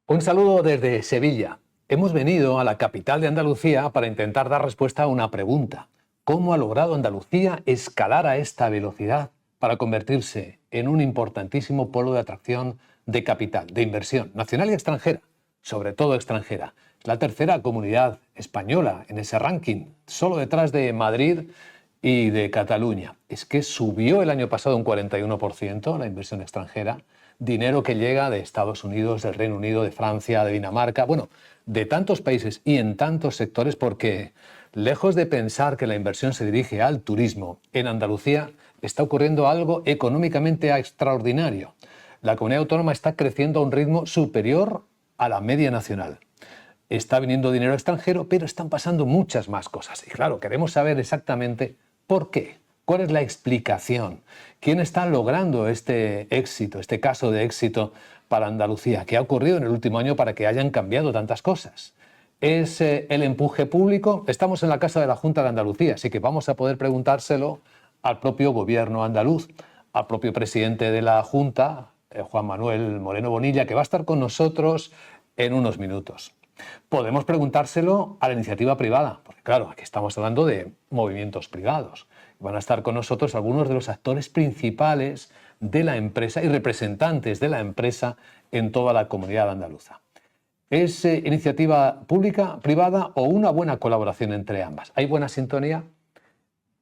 Un saludo desde Sevilla. Hemos venido a la capital de Andalucía para intentar dar respuesta a una pregunta. ¿Cómo ha logrado Andalucía escalar a esta velocidad para convertirse en un importantísimo polo de atracción de capital, de inversión, nacional y extranjera? Sobre todo extranjera. Es la tercera comunidad española en ese ranking, solo detrás de Madrid y de Cataluña. Es que subió el año pasado un 41% la inversión extranjera, dinero que llega de Estados Unidos, del Reino Unido, de Francia, de Dinamarca, bueno, de tantos países y en tantos sectores, porque lejos de pensar que la inversión se dirige al turismo, en Andalucía está ocurriendo algo económicamente extraordinario. La comunidad autónoma está creciendo a un ritmo superior a la media nacional. Está viniendo dinero extranjero, pero están pasando muchas más cosas. Y claro, queremos saber exactamente por qué. ¿Cuál es la explicación? ¿Quién está logrando este éxito, este caso de éxito para Andalucía? ¿Qué ha ocurrido en el último año para que hayan cambiado tantas cosas? ¿Es el empuje público? Estamos en la casa de la Junta de Andalucía, así que vamos a poder preguntárselo al propio gobierno andaluz, al propio presidente de la Junta, Juan Manuel Moreno Bonilla, que va a estar con nosotros en unos minutos. Podemos preguntárselo a la iniciativa privada, porque claro, aquí estamos hablando de movimientos privados. Van a estar con nosotros algunos de los actores principales de la empresa y representantes de la empresa en toda la comunidad andaluza. ¿Es iniciativa pública, privada o una buena colaboración entre ambas? ¿Hay buena sintonía?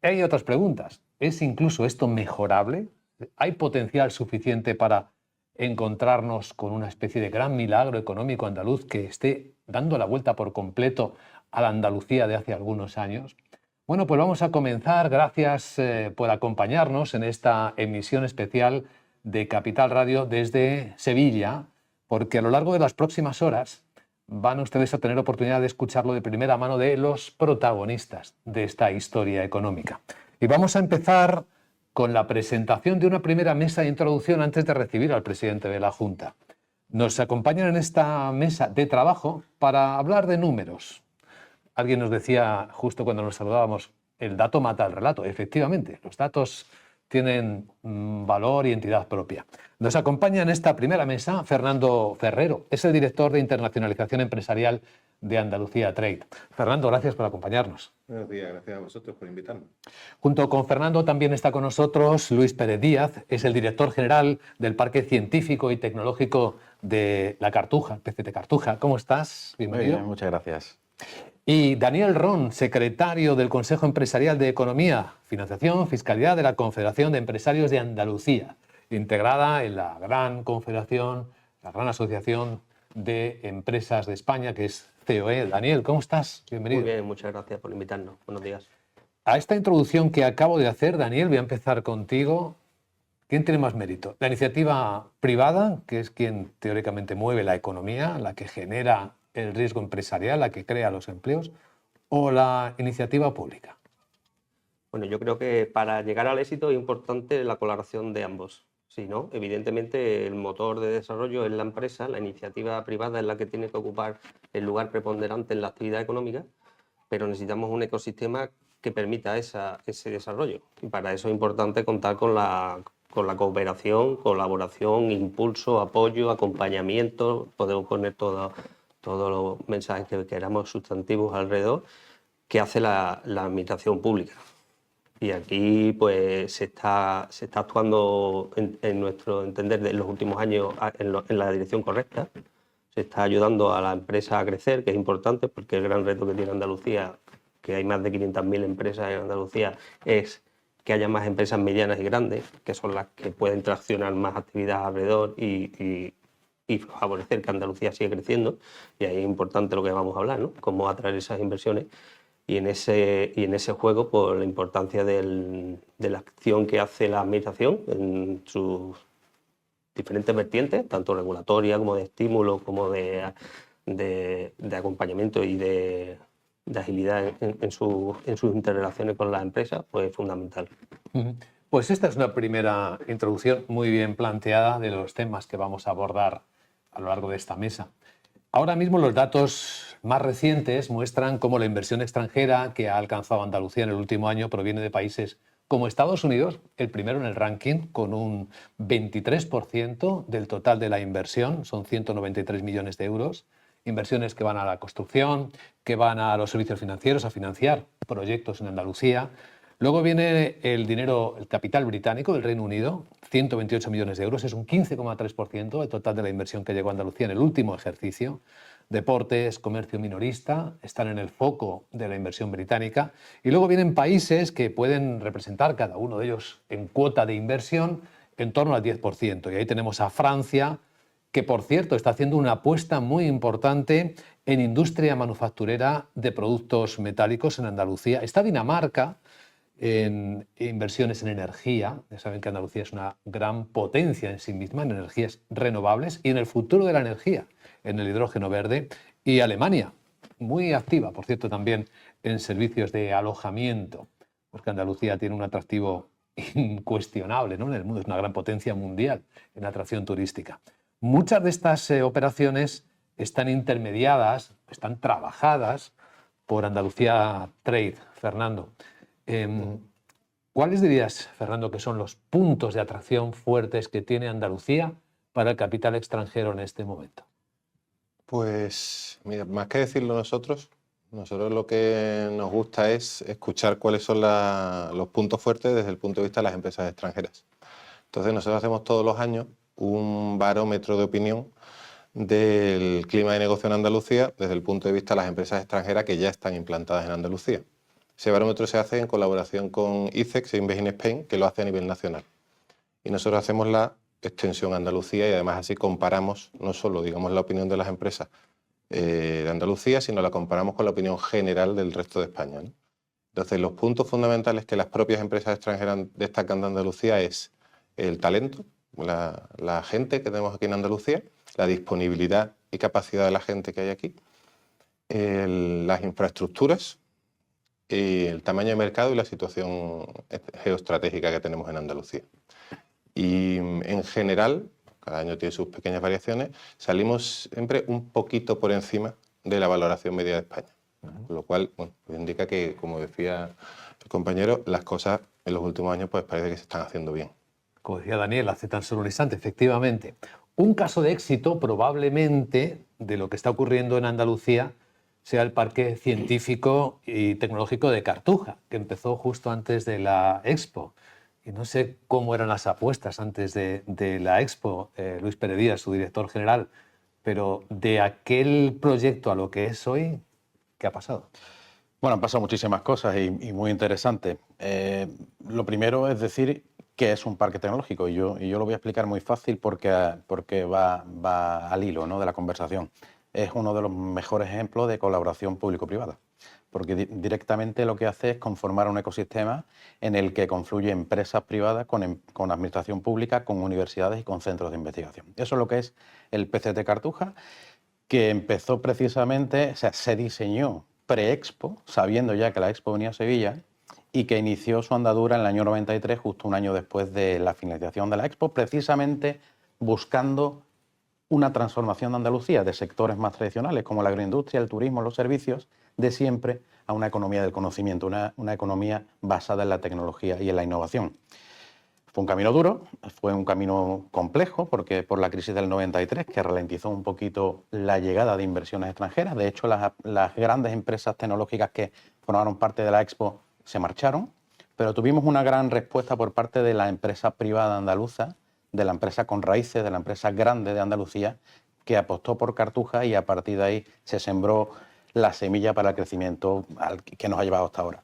Hay otras preguntas. ¿Es incluso esto mejorable? ¿Hay potencial suficiente para encontrarnos con una especie de gran milagro económico andaluz que esté dando la vuelta por completo a la Andalucía de hace algunos años? Bueno, pues vamos a comenzar. Gracias por acompañarnos en esta emisión especial de Capital Radio desde Sevilla, porque a lo largo de las próximas horas van ustedes a tener oportunidad de escucharlo de primera mano de los protagonistas de esta historia económica. Y vamos a empezar con la presentación de una primera mesa de introducción antes de recibir al presidente de la Junta. Nos acompañan en esta mesa de trabajo para hablar de números. Alguien nos decía justo cuando nos saludábamos, el dato mata al relato. Efectivamente, los datos tienen valor y entidad propia. Nos acompaña en esta primera mesa Fernando Ferrero, es el director de internacionalización empresarial de Andalucía Trade. Fernando, gracias por acompañarnos. Buenos días, gracias a vosotros por invitarnos. Junto con Fernando también está con nosotros Luis Pérez Díaz, es el director general del Parque Científico y Tecnológico de La Cartuja, PCT Cartuja. ¿Cómo estás? Bienvenido. Muy bien, muchas gracias. Y Daniel Ron, secretario del Consejo Empresarial de Economía, Financiación, Fiscalidad de la Confederación de Empresarios de Andalucía, integrada en la gran confederación, la gran asociación de empresas de España, que es COE. Daniel, ¿cómo estás? Bienvenido. Muy bien, muchas gracias por invitarnos. Buenos días. A esta introducción que acabo de hacer, Daniel, voy a empezar contigo. ¿Quién tiene más mérito? ¿La iniciativa privada, que es quien teóricamente mueve la economía, la que genera el riesgo empresarial, la que crea los empleos, o la iniciativa pública? Bueno, yo creo que para llegar al éxito es importante la colaboración de ambos. Si no, evidentemente el motor de desarrollo es la empresa, la iniciativa privada es la que tiene que ocupar el lugar preponderante en la actividad económica, pero necesitamos un ecosistema que permita ese desarrollo. Y para eso es importante contar con la cooperación, colaboración, impulso, apoyo, acompañamiento. Podemos poner todos los mensajes que queramos sustantivos alrededor que hace la administración pública. Y aquí pues se está actuando, en nuestro entender, en los últimos años en la dirección correcta. Se está ayudando a la empresa a crecer, que es importante, porque el gran reto que tiene Andalucía, que hay más de 500.000 empresas en Andalucía, es que haya más empresas medianas y grandes, que son las que pueden traccionar más actividad alrededor y favorecer que Andalucía siga creciendo. Y ahí es importante lo que vamos a hablar, ¿no? Cómo atraer esas inversiones. Y en ese juego, por la importancia de la acción que hace la administración en sus diferentes vertientes, tanto regulatoria como de estímulo, como de acompañamiento y de agilidad en sus interrelaciones con las empresas, pues es fundamental. Pues esta es una primera introducción muy bien planteada de los temas que vamos a abordar a lo largo de esta mesa. Ahora mismo los datos más recientes muestran cómo la inversión extranjera que ha alcanzado Andalucía en el último año proviene de países como Estados Unidos, el primero en el ranking, con un 23% del total de la inversión, son 193 millones de euros, inversiones que van a la construcción, que van a los servicios financieros, a financiar proyectos en Andalucía. Luego viene el dinero, el capital británico del Reino Unido, 128 millones de euros, es un 15,3% del total de la inversión que llegó a Andalucía en el último ejercicio. Deportes, comercio minorista, están en el foco de la inversión británica. Y luego vienen países que pueden representar, cada uno de ellos en cuota de inversión, en torno al 10%. Y ahí tenemos a Francia, que por cierto está haciendo una apuesta muy importante en industria manufacturera de productos metálicos en Andalucía. Está Dinamarca en inversiones en energía. Ya saben que Andalucía es una gran potencia en sí misma en energías renovables y en el futuro de la energía, en el hidrógeno verde. Y Alemania, muy activa, por cierto, también en servicios de alojamiento, porque Andalucía tiene un atractivo incuestionable, ¿no?, en el mundo, es una gran potencia mundial en atracción turística. Muchas de estas operaciones están intermediadas, están trabajadas por Andalucía Trade, Fernando. ¿Cuáles dirías, Fernando, que son los puntos de atracción fuertes que tiene Andalucía para el capital extranjero en este momento? Pues, mira, más que decirlo nosotros lo que nos gusta es escuchar cuáles son los puntos fuertes desde el punto de vista de las empresas extranjeras. Entonces, nosotros hacemos todos los años un barómetro de opinión del clima de negocio en Andalucía desde el punto de vista de las empresas extranjeras que ya están implantadas en Andalucía. Ese barómetro se hace en colaboración con ICEX e Invest in Spain, que lo hace a nivel nacional. Y nosotros hacemos la extensión a Andalucía y además así comparamos no solo, digamos, la opinión de las empresas de Andalucía, sino la comparamos con la opinión general del resto de España, ¿no? Entonces, los puntos fundamentales que las propias empresas extranjeras destacan de Andalucía es el talento, la gente que tenemos aquí en Andalucía, la disponibilidad y capacidad de la gente que hay aquí, las infraestructuras, el tamaño de mercado y la situación geoestratégica que tenemos en Andalucía. Y en general, cada año tiene sus pequeñas variaciones, salimos siempre un poquito por encima de la valoración media de España. Con lo cual, bueno, pues indica que, como decía el compañero, las cosas en los últimos años pues parece que se están haciendo bien. Como decía Daniel hace tan solo un instante, efectivamente. Un caso de éxito probablemente de lo que está ocurriendo en Andalucía sea el Parque Científico y Tecnológico de Cartuja, que empezó justo antes de la Expo. Y no sé cómo eran las apuestas antes de la Expo, Luis Pérez Díaz, su director general, pero de aquel proyecto a lo que es hoy, ¿qué ha pasado? Bueno, han pasado muchísimas cosas y muy interesantes. Lo primero es decir que es un parque tecnológico y yo lo voy a explicar muy fácil porque va al hilo, ¿no?, de la conversación. Es uno de los mejores ejemplos de colaboración público-privada, porque directamente lo que hace es conformar un ecosistema en el que confluyen empresas privadas con administración pública, con universidades y con centros de investigación. Eso es lo que es el PCT Cartuja, que empezó precisamente, o sea, se diseñó pre-Expo, sabiendo ya que la Expo venía a Sevilla, y que inició su andadura en el año 93, justo un año después de la finalización de la Expo, precisamente buscando una transformación de Andalucía de sectores más tradicionales como la agroindustria, el turismo, los servicios, de siempre a una economía del conocimiento, una economía basada en la tecnología y en la innovación. Fue un camino duro, fue un camino complejo, porque por la crisis del 93, que ralentizó un poquito la llegada de inversiones extranjeras. De hecho, las grandes empresas tecnológicas que formaron parte de la Expo se marcharon, pero tuvimos una gran respuesta por parte de la empresa privada andaluza, de la empresa con raíces, de la empresa grande de Andalucía, que apostó por Cartuja y a partir de ahí se sembró la semilla para el crecimiento que nos ha llevado hasta ahora.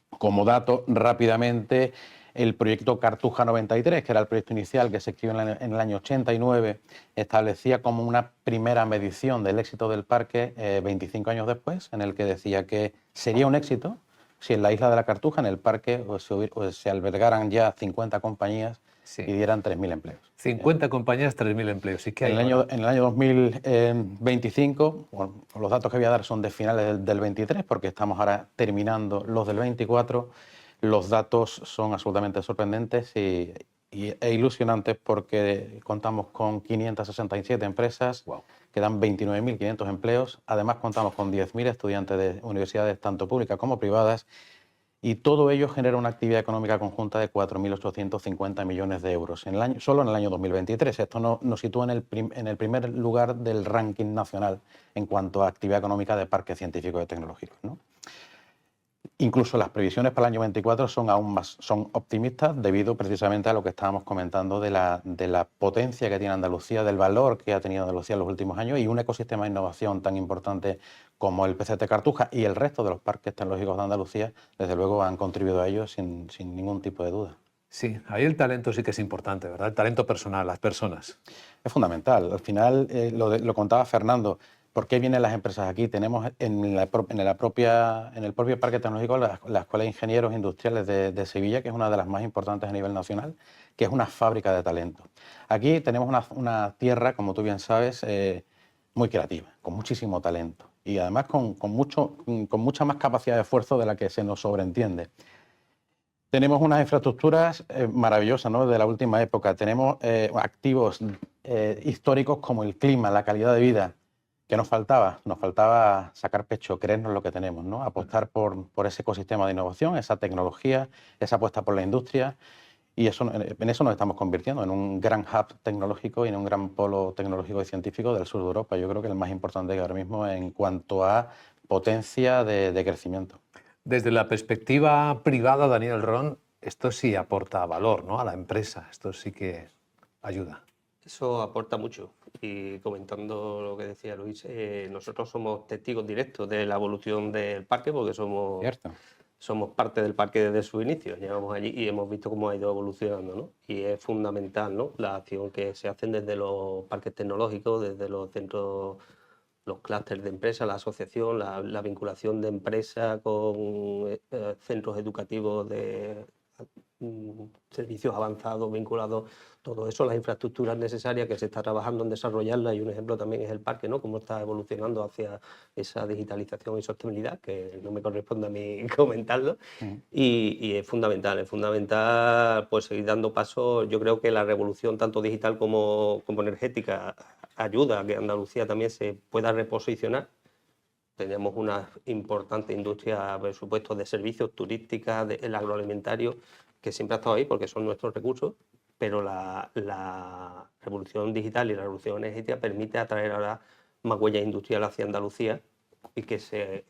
Como dato, rápidamente, el proyecto Cartuja 93, que era el proyecto inicial que se escribió en el año 89, establecía como una primera medición del éxito del parque 25 años después, en el que decía que sería un éxito si en la isla de la Cartuja, en el parque, se albergaran ya 50 compañías y dieran 3.000 empleos. 50 compañías, 3.000 empleos. ¿Y qué hay? En el año 2025, bueno, los datos que voy a dar son de finales del 23, porque estamos ahora terminando los del 24. Los datos son absolutamente sorprendentes e ilusionantes porque contamos con 567 empresas, wow, que dan 29.500 empleos. Además, contamos con 10.000 estudiantes de universidades, tanto públicas como privadas, y todo ello genera una actividad económica conjunta de 4.850 millones de euros solo en el año 2023. Esto nos sitúa en el primer lugar del ranking nacional en cuanto a actividad económica de parques científicos y tecnológicos, ¿no? Incluso las previsiones para el año 24 son optimistas debido precisamente a lo que estábamos comentando de la potencia que tiene Andalucía, del valor que ha tenido Andalucía en los últimos años, y un ecosistema de innovación tan importante como el PCT Cartuja y el resto de los parques tecnológicos de Andalucía, desde luego han contribuido a ello sin ningún tipo de duda. Sí, ahí el talento sí que es importante, ¿verdad? El talento personal, las personas. Es fundamental. Al final, lo contaba Fernando, ¿por qué vienen las empresas aquí? Tenemos en el propio Parque Tecnológico la Escuela de Ingenieros Industriales de Sevilla, que es una de las más importantes a nivel nacional, que es una fábrica de talento. Aquí tenemos una tierra, como tú bien sabes, muy creativa, con muchísimo talento y además con mucha más capacidad de esfuerzo de la que se nos sobreentiende. Tenemos unas infraestructuras maravillosas, ¿no?, de la última época. Tenemos activos históricos como el clima, la calidad de vida. ¿Qué nos faltaba? Nos faltaba sacar pecho, creernos lo que tenemos, ¿no? Apostar por ese ecosistema de innovación, esa tecnología, esa apuesta por la industria, y en eso nos estamos convirtiendo, en un gran hub tecnológico y en un gran polo tecnológico y científico del sur de Europa. Yo creo que el más importante ahora mismo en cuanto a potencia de crecimiento. Desde la perspectiva privada, Daniel Ron, esto sí aporta valor, ¿no?, a la empresa, esto sí que ayuda. Eso aporta mucho. Y comentando lo que decía Luis, nosotros somos testigos directos de la evolución del parque porque somos parte del parque desde su inicio. Llegamos allí y hemos visto cómo ha ido evolucionando, ¿no? Y es fundamental, ¿no?, la acción que se hacen desde los parques tecnológicos, desde los centros, los clústeres de empresas, la asociación, la vinculación de empresas con centros educativos de servicios avanzados vinculados, todo eso, las infraestructuras necesarias que se está trabajando en desarrollarlas, y un ejemplo también es el parque, ¿no?, cómo está evolucionando hacia esa digitalización y sostenibilidad, que no me corresponde a mí comentarlo, y es fundamental pues seguir dando pasos. Yo creo que la revolución tanto digital como energética ayuda a que Andalucía también se pueda reposicionar. Tenemos una importante industria, por supuesto, de servicios, turística, el agroalimentario, que siempre ha estado ahí porque son nuestros recursos, pero la revolución digital y la revolución energética permite atraer ahora más huella industrial hacia Andalucía y que se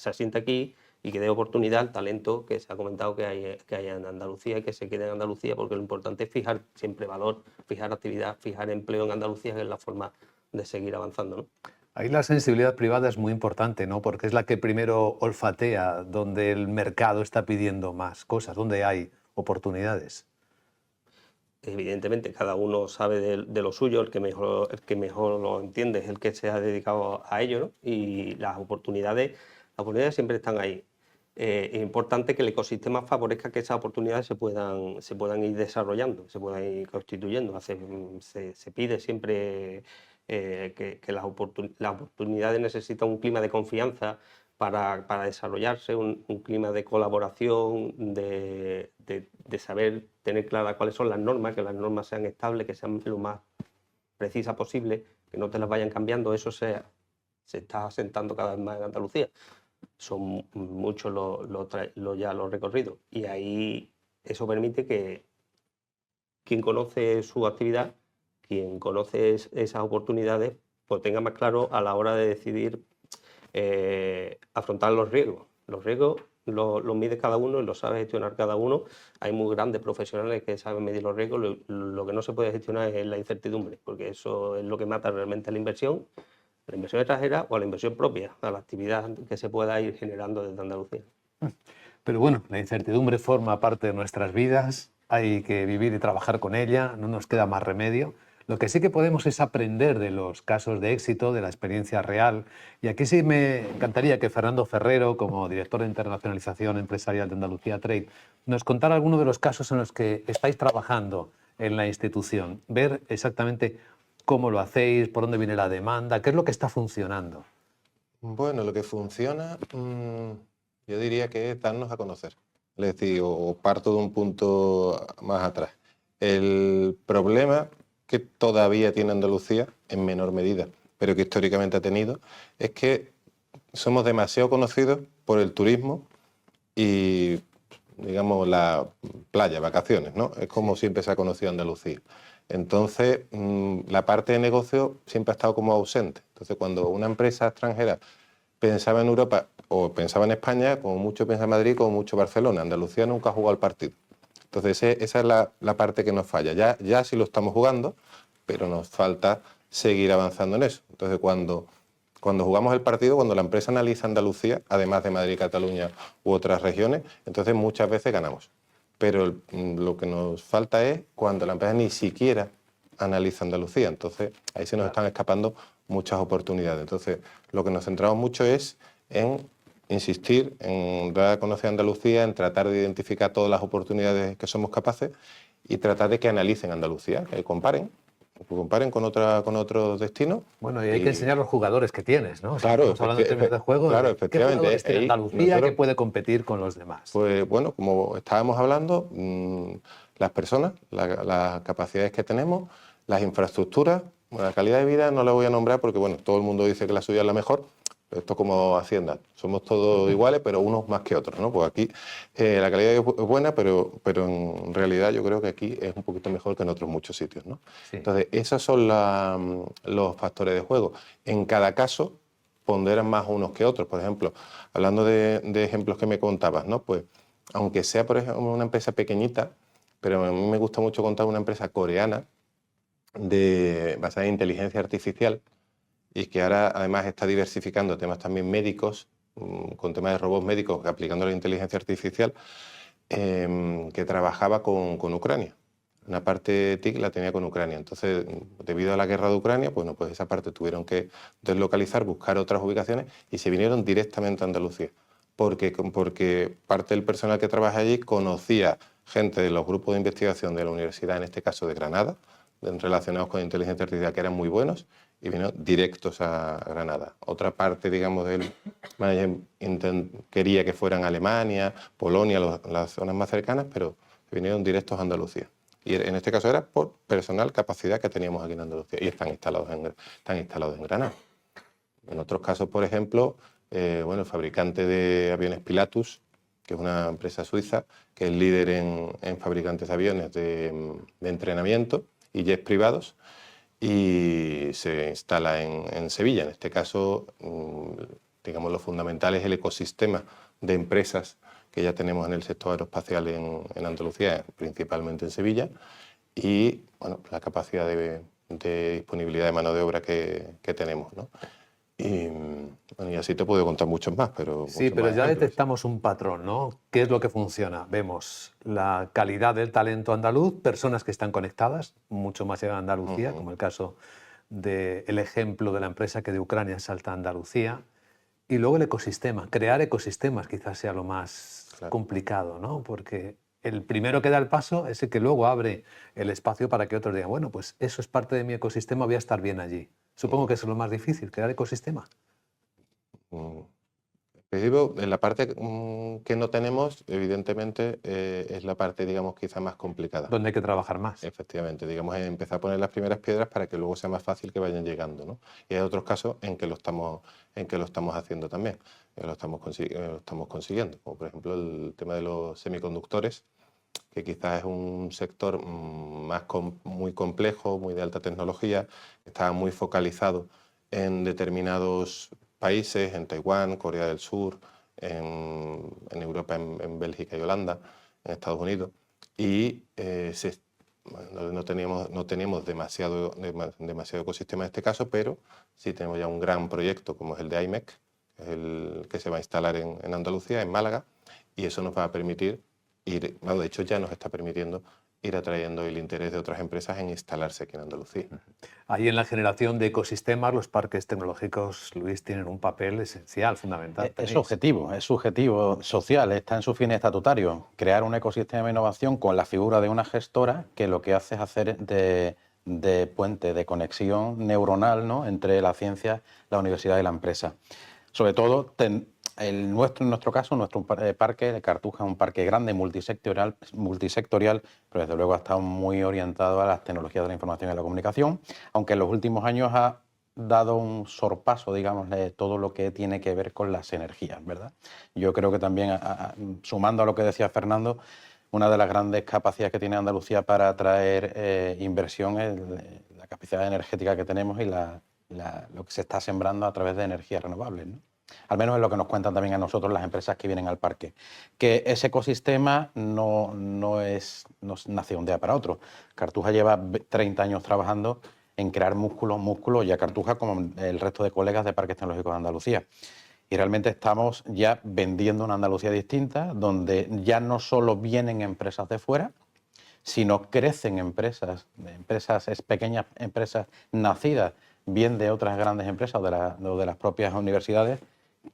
asiente aquí y que dé oportunidad al talento que se ha comentado que hay en Andalucía, y que se quede en Andalucía, porque lo importante es fijar siempre valor, fijar actividad, fijar empleo en Andalucía, que es la forma de seguir avanzando, ¿no? Ahí la sensibilidad privada es muy importante, ¿no?, porque es la que primero olfatea donde el mercado está pidiendo más cosas, donde hay oportunidades. Evidentemente, cada uno sabe de lo suyo, el que mejor lo entiende es el que se ha dedicado a ello, ¿no? Y las oportunidades siempre están ahí. Es importante que el ecosistema favorezca que esas oportunidades se puedan ir desarrollando, se puedan ir constituyendo. Se pide siempre que las oportunidades necesitan un clima de confianza para desarrollarse, un clima de colaboración, de saber tener claras cuáles son las normas, que las normas sean estables, que sean lo más precisas posible, que no te las vayan cambiando. Eso se está asentando cada vez más en Andalucía. Son muchos los recorridos, y ahí eso permite que quien conoce su actividad, quien conoce esas oportunidades, pues tenga más claro a la hora de decidir afrontar los riesgos. Los riesgos los mide cada uno y los sabe gestionar cada uno. Hay muy grandes profesionales que saben medir los riesgos. Lo que no se puede gestionar es la incertidumbre, porque eso es lo que mata realmente la inversión extranjera o a la inversión propia, a la actividad que se pueda ir generando desde Andalucía. Pero bueno, la incertidumbre forma parte de nuestras vidas, hay que vivir y trabajar con ella, no nos queda más remedio. Lo que sí que podemos es aprender de los casos de éxito, de la experiencia real. Y aquí sí me encantaría que Fernando Ferrero, como director de internacionalización empresarial de Andalucía Trade, nos contara algunos de los casos en los que estáis trabajando en la institución. Ver exactamente cómo lo hacéis, por dónde viene la demanda, qué es lo que está funcionando. Bueno, lo que funciona, yo diría que es darnos a conocer. Es decir, o parto de un punto más atrás. El problema que todavía tiene Andalucía, en menor medida, pero que históricamente ha tenido, es que somos demasiado conocidos por el turismo y, digamos, la playa, vacaciones, ¿no? Es como siempre se ha conocido Andalucía. Entonces, la parte de negocio siempre ha estado como ausente. Entonces, cuando una empresa extranjera pensaba en Europa o pensaba en España, como mucho piensa en Madrid, como mucho Barcelona. Andalucía nunca ha jugado al partido. Entonces, esa es la parte que nos falla. Ya sí lo estamos jugando, pero nos falta seguir avanzando en eso. Entonces, cuando jugamos el partido, cuando la empresa analiza Andalucía, además de Madrid, Cataluña u otras regiones, entonces muchas veces ganamos. Pero lo que nos falta es cuando la empresa ni siquiera analiza Andalucía. Entonces, ahí se nos están escapando muchas oportunidades. Entonces, lo que nos centramos mucho es en insistir, en dar a conocer Andalucía, en tratar de identificar todas las oportunidades que somos capaces y tratar de que analicen Andalucía, que comparen con otros destinos. Bueno, y hay que enseñar a los jugadores que tienes, ¿no? Claro, Estamos hablando de términos de juego. claro, ¿Qué efectivamente. jugadores tiene Ahí Andalucía nosotros, que puede competir con los demás? pues bueno, como estábamos hablando, las personas, las capacidades que tenemos, las infraestructuras, bueno, la calidad de vida no la voy a nombrar porque bueno, todo el mundo dice que la suya es la mejor. Esto como Hacienda, somos todos iguales, pero unos más que otros, ¿no? Pues aquí la calidad es buena, pero en realidad yo creo que aquí es un poquito mejor que en otros muchos sitios, ¿no? Sí. Entonces, esos son los factores de juego. En cada caso ponderan más unos que otros. Por ejemplo, hablando de ejemplos que me contabas, ¿no? Pues aunque sea, por ejemplo, una empresa pequeñita, pero a mí me gusta mucho contar una empresa coreana basada en inteligencia artificial, y que ahora además está diversificando temas también médicos, con temas de robots médicos aplicando la inteligencia artificial, que trabajaba con Ucrania. Una parte TIC la tenía con Ucrania. Entonces, debido a la guerra de Ucrania, bueno, pues esa parte tuvieron que deslocalizar, buscar otras ubicaciones y se vinieron directamente a Andalucía. Porque parte del personal que trabaja allí conocía gente de los grupos de investigación de la universidad, en este caso de Granada, relacionados con inteligencia artificial, que eran muy buenos, y vino directos a Granada. Otra parte, digamos, del manager quería que fueran Alemania, Polonia, las zonas más cercanas, pero vinieron directos a Andalucía. Y en este caso era por personal, capacidad que teníamos aquí en Andalucía, y están instalados en Granada. En otros casos, por ejemplo, bueno, el fabricante de aviones Pilatus, que es una empresa suiza, que es líder en fabricantes de aviones de entrenamiento y jets privados, y se instala en Sevilla. En este caso, digamos, lo fundamental es el ecosistema de empresas que ya tenemos en el sector aeroespacial en Andalucía, principalmente en Sevilla, y bueno, la capacidad de disponibilidad de mano de obra que tenemos, ¿no? Y, bueno, y así te puedo contar muchos más, pero... Sí, pero ya detectamos un patrón, ¿no? ¿Qué es lo que funciona? Vemos la calidad del talento andaluz, personas que están conectadas, mucho más allá de Andalucía, como el caso del ejemplo de la empresa que de Ucrania salta a Andalucía, y luego el ecosistema. Crear ecosistemas quizás sea lo más complicado, ¿no? Porque el primero que da el paso es el que luego abre el espacio para que otros digan, bueno, pues eso es parte de mi ecosistema, voy a estar bien allí. Supongo que eso es lo más difícil, crear ecosistema. En la parte que no tenemos, evidentemente, es la parte, digamos, quizá más complicada. Donde hay que trabajar más. Efectivamente, digamos, empezar a poner las primeras piedras para que luego sea más fácil que vayan llegando, ¿no? Y hay otros casos en que lo estamos haciendo también, lo estamos consiguiendo, como por ejemplo el tema de los semiconductores, que quizás es un sector muy complejo, muy de alta tecnología, está muy focalizado en determinados países, en Taiwán, Corea del Sur, en Europa, en Bélgica y Holanda, en Estados Unidos, y no teníamos demasiado ecosistema en este caso, pero sí tenemos ya un gran proyecto como es el de IMEC, que es el que se va a instalar en Andalucía, en Málaga, y eso nos va a permitir de hecho ya nos está permitiendo ir atrayendo el interés de otras empresas en instalarse aquí en Andalucía. Ahí en la generación de ecosistemas, los parques tecnológicos, Luis, tienen un papel esencial, fundamental. Es subjetivo social, está en su fin estatutario. Crear un ecosistema de innovación con la figura de una gestora que lo que hace es hacer de puente, de conexión neuronal, ¿no?, entre la ciencia, la universidad y la empresa. Sobre todo, en nuestro caso, nuestro parque de Cartuja es un parque grande, multisectorial, pero desde luego ha estado muy orientado a las tecnologías de la información y la comunicación, aunque en los últimos años ha dado un sorpaso, digamos, de todo lo que tiene que ver con las energías, ¿verdad? Yo creo que también, sumando a lo que decía Fernando, una de las grandes capacidades que tiene Andalucía para atraer inversión es la capacidad energética que tenemos y lo que se está sembrando a través de energías renovables, ¿no? Al menos es lo que nos cuentan también a nosotros las empresas que vienen al parque. Que ese ecosistema no nace de un día para otro. Cartuja lleva 30 años trabajando en crear músculo y a Cartuja como el resto de colegas de Parques Tecnológicos de Andalucía. Y realmente estamos ya vendiendo una Andalucía distinta, donde ya no solo vienen empresas de fuera, sino crecen empresas pequeñas empresas nacidas bien de otras grandes empresas o de las propias universidades,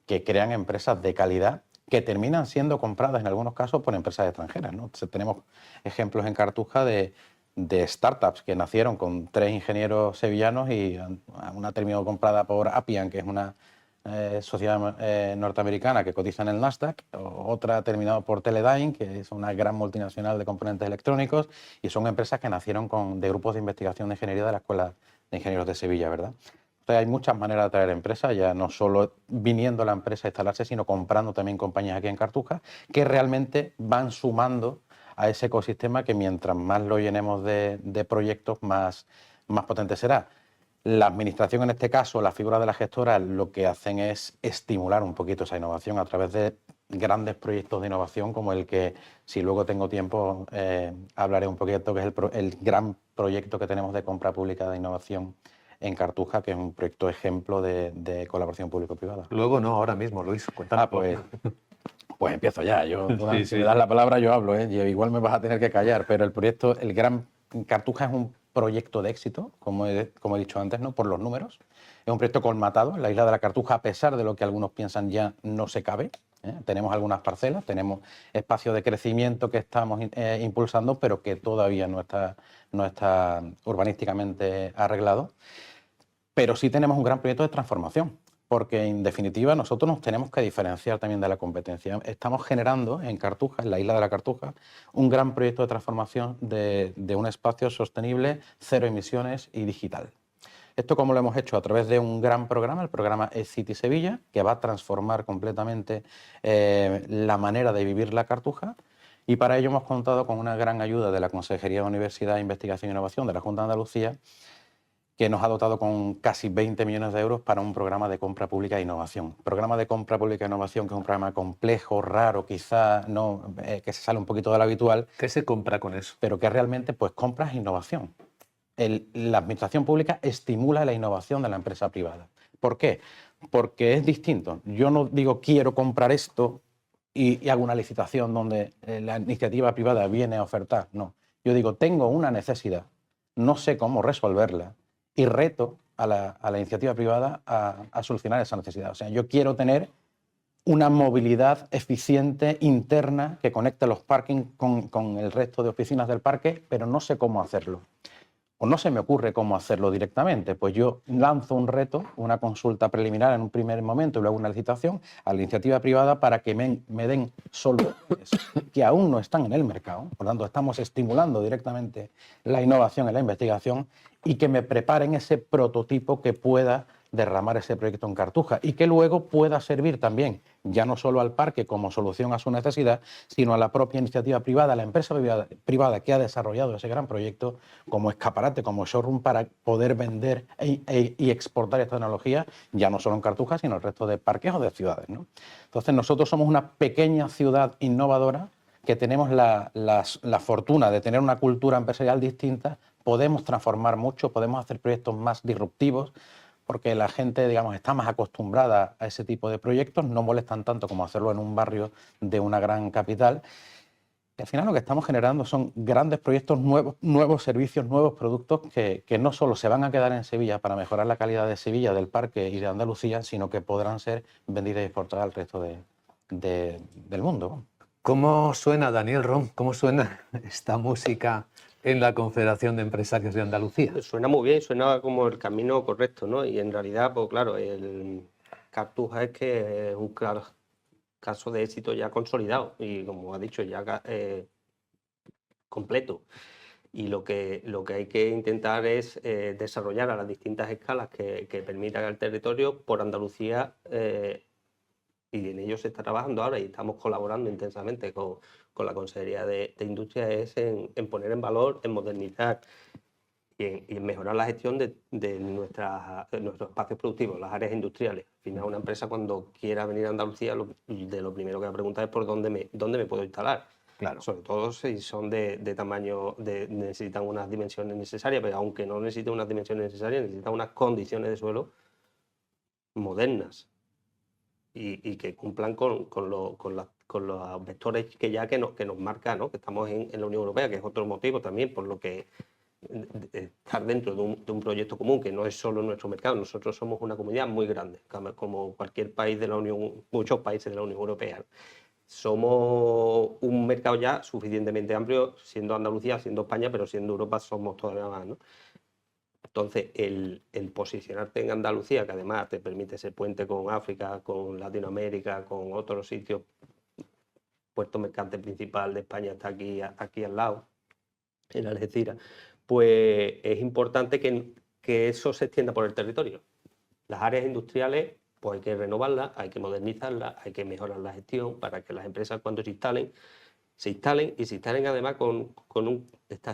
que crean empresas de calidad que terminan siendo compradas en algunos casos por empresas extranjeras, ¿no? Entonces, tenemos ejemplos en Cartuja de startups que nacieron con 3 ingenieros sevillanos y una terminó comprada por Appian, que es una sociedad norteamericana que cotiza en el Nasdaq, otra ha terminado por Teledyne, que es una gran multinacional de componentes electrónicos, y son empresas que nacieron de grupos de investigación de ingeniería de la Escuela de Ingenieros de Sevilla, ¿verdad? Entonces hay muchas maneras de atraer empresas, ya no solo viniendo la empresa a instalarse, sino comprando también compañías aquí en Cartuja, que realmente van sumando a ese ecosistema que mientras más lo llenemos de proyectos, más potente será. La administración, en este caso, la figura de la gestora, lo que hacen es estimular un poquito esa innovación a través de grandes proyectos de innovación, como el que, si luego tengo tiempo, hablaré un poquito, que es el gran proyecto que tenemos de compra pública de innovación en Cartuja, que es un proyecto ejemplo de colaboración público-privada. Luego no, ahora mismo, Luis, cuéntanos. Pues empiezo ya. Sí, si me das la palabra, yo hablo, ¿eh? Igual me vas a tener que callar, pero el proyecto, el Gran Cartuja es un proyecto de éxito, como he dicho antes, ¿no? Por los números. Es un proyecto colmatado. En la isla de la Cartuja, a pesar de lo que algunos piensan, ya no se cabe, ¿eh? Tenemos algunas parcelas, tenemos espacio de crecimiento que estamos impulsando, pero que todavía no está urbanísticamente arreglado. Pero sí tenemos un gran proyecto de transformación, porque en definitiva nosotros nos tenemos que diferenciar también de la competencia. Estamos generando en Cartuja, en la isla de la Cartuja, un gran proyecto de transformación de un espacio sostenible, cero emisiones y digital. Esto como lo hemos hecho a través de un gran programa, el programa eCity Sevilla, que va a transformar completamente la manera de vivir la Cartuja. Y para ello hemos contado con una gran ayuda de la Consejería de Universidad, Investigación e Innovación de la Junta de Andalucía, que nos ha dotado con casi 20 millones de euros para un programa de compra pública e innovación. Programa de compra pública e innovación, que es un programa complejo, raro, quizá no, que se sale un poquito de lo habitual. ¿Qué se compra con eso? Pero que realmente pues compras innovación. La administración pública estimula la innovación de la empresa privada. ¿Por qué? Porque es distinto. Yo no digo quiero comprar esto y hago una licitación donde la iniciativa privada viene a ofertar. No. Yo digo, tengo una necesidad, no sé cómo resolverla, y reto a la iniciativa privada a solucionar esa necesidad. O sea, yo quiero tener una movilidad eficiente interna que conecte los parkings con el resto de oficinas del parque, pero no sé cómo hacerlo. O no se me ocurre cómo hacerlo directamente. Pues yo lanzo un reto, una consulta preliminar en un primer momento y luego una licitación a la iniciativa privada para que me den soluciones que aún no están en el mercado. Por lo tanto, estamos estimulando directamente la innovación y la investigación, y que me preparen ese prototipo que pueda derramar ese proyecto en Cartuja y que luego pueda servir también, ya no solo al parque como solución a su necesidad, sino a la propia iniciativa privada, la empresa privada que ha desarrollado ese gran proyecto, como escaparate, como showroom, para poder vender y exportar esta tecnología, ya no solo en Cartuja, sino en el resto de parques o de ciudades, ¿no? Entonces nosotros somos una pequeña ciudad innovadora que tenemos la fortuna de tener una cultura empresarial distinta. Podemos transformar mucho, podemos hacer proyectos más disruptivos, porque la gente, digamos, está más acostumbrada a ese tipo de proyectos, no molestan tanto como hacerlo en un barrio de una gran capital. Y al final lo que estamos generando son grandes proyectos, nuevos servicios, nuevos productos que no solo se van a quedar en Sevilla para mejorar la calidad de Sevilla, del parque y de Andalucía, sino que podrán ser vendidos y exportados al resto del mundo. ¿Cómo suena, Daniel Rom? ¿Cómo suena esta música en la Confederación de Empresarios de Andalucía? Suena muy bien, suena como el camino correcto, ¿no? Y en realidad, pues claro, el Cartuja es que es un caso de éxito ya consolidado y, como ha dicho, ya completo. Y lo que hay que intentar es desarrollar a las distintas escalas que permitan al territorio por Andalucía, y en ello se está trabajando ahora y estamos colaborando intensamente con la Consejería de Industria, es en poner en valor, en modernizar y en mejorar la gestión de nuestros espacios productivos, las áreas industriales. Al final, una empresa cuando quiera venir a Andalucía, de lo primero que va a preguntar es por dónde me puedo instalar. Claro. Sobre todo si son de tamaño, necesitan unas dimensiones necesarias, pero aunque no necesiten unas dimensiones necesarias, necesitan unas condiciones de suelo modernas y que cumplan con los vectores que nos marca, ¿no? Que estamos en la Unión Europea, que es otro motivo también por lo que estar dentro de un proyecto común, que no es solo nuestro mercado. Nosotros somos una comunidad muy grande, como cualquier país de la Unión, muchos países de la Unión Europea. Somos un mercado ya suficientemente amplio, siendo Andalucía, siendo España, pero siendo Europa somos todavía más, ¿no? Entonces, el posicionarte en Andalucía, que además te permite ese puente con África, con Latinoamérica, con otros sitios, puerto mercante principal de España está aquí al lado, en Algeciras, pues es importante que eso se extienda por el territorio. Las áreas industriales, pues hay que renovarlas, hay que modernizarlas, hay que mejorar la gestión para que las empresas cuando se instalen y se instalen además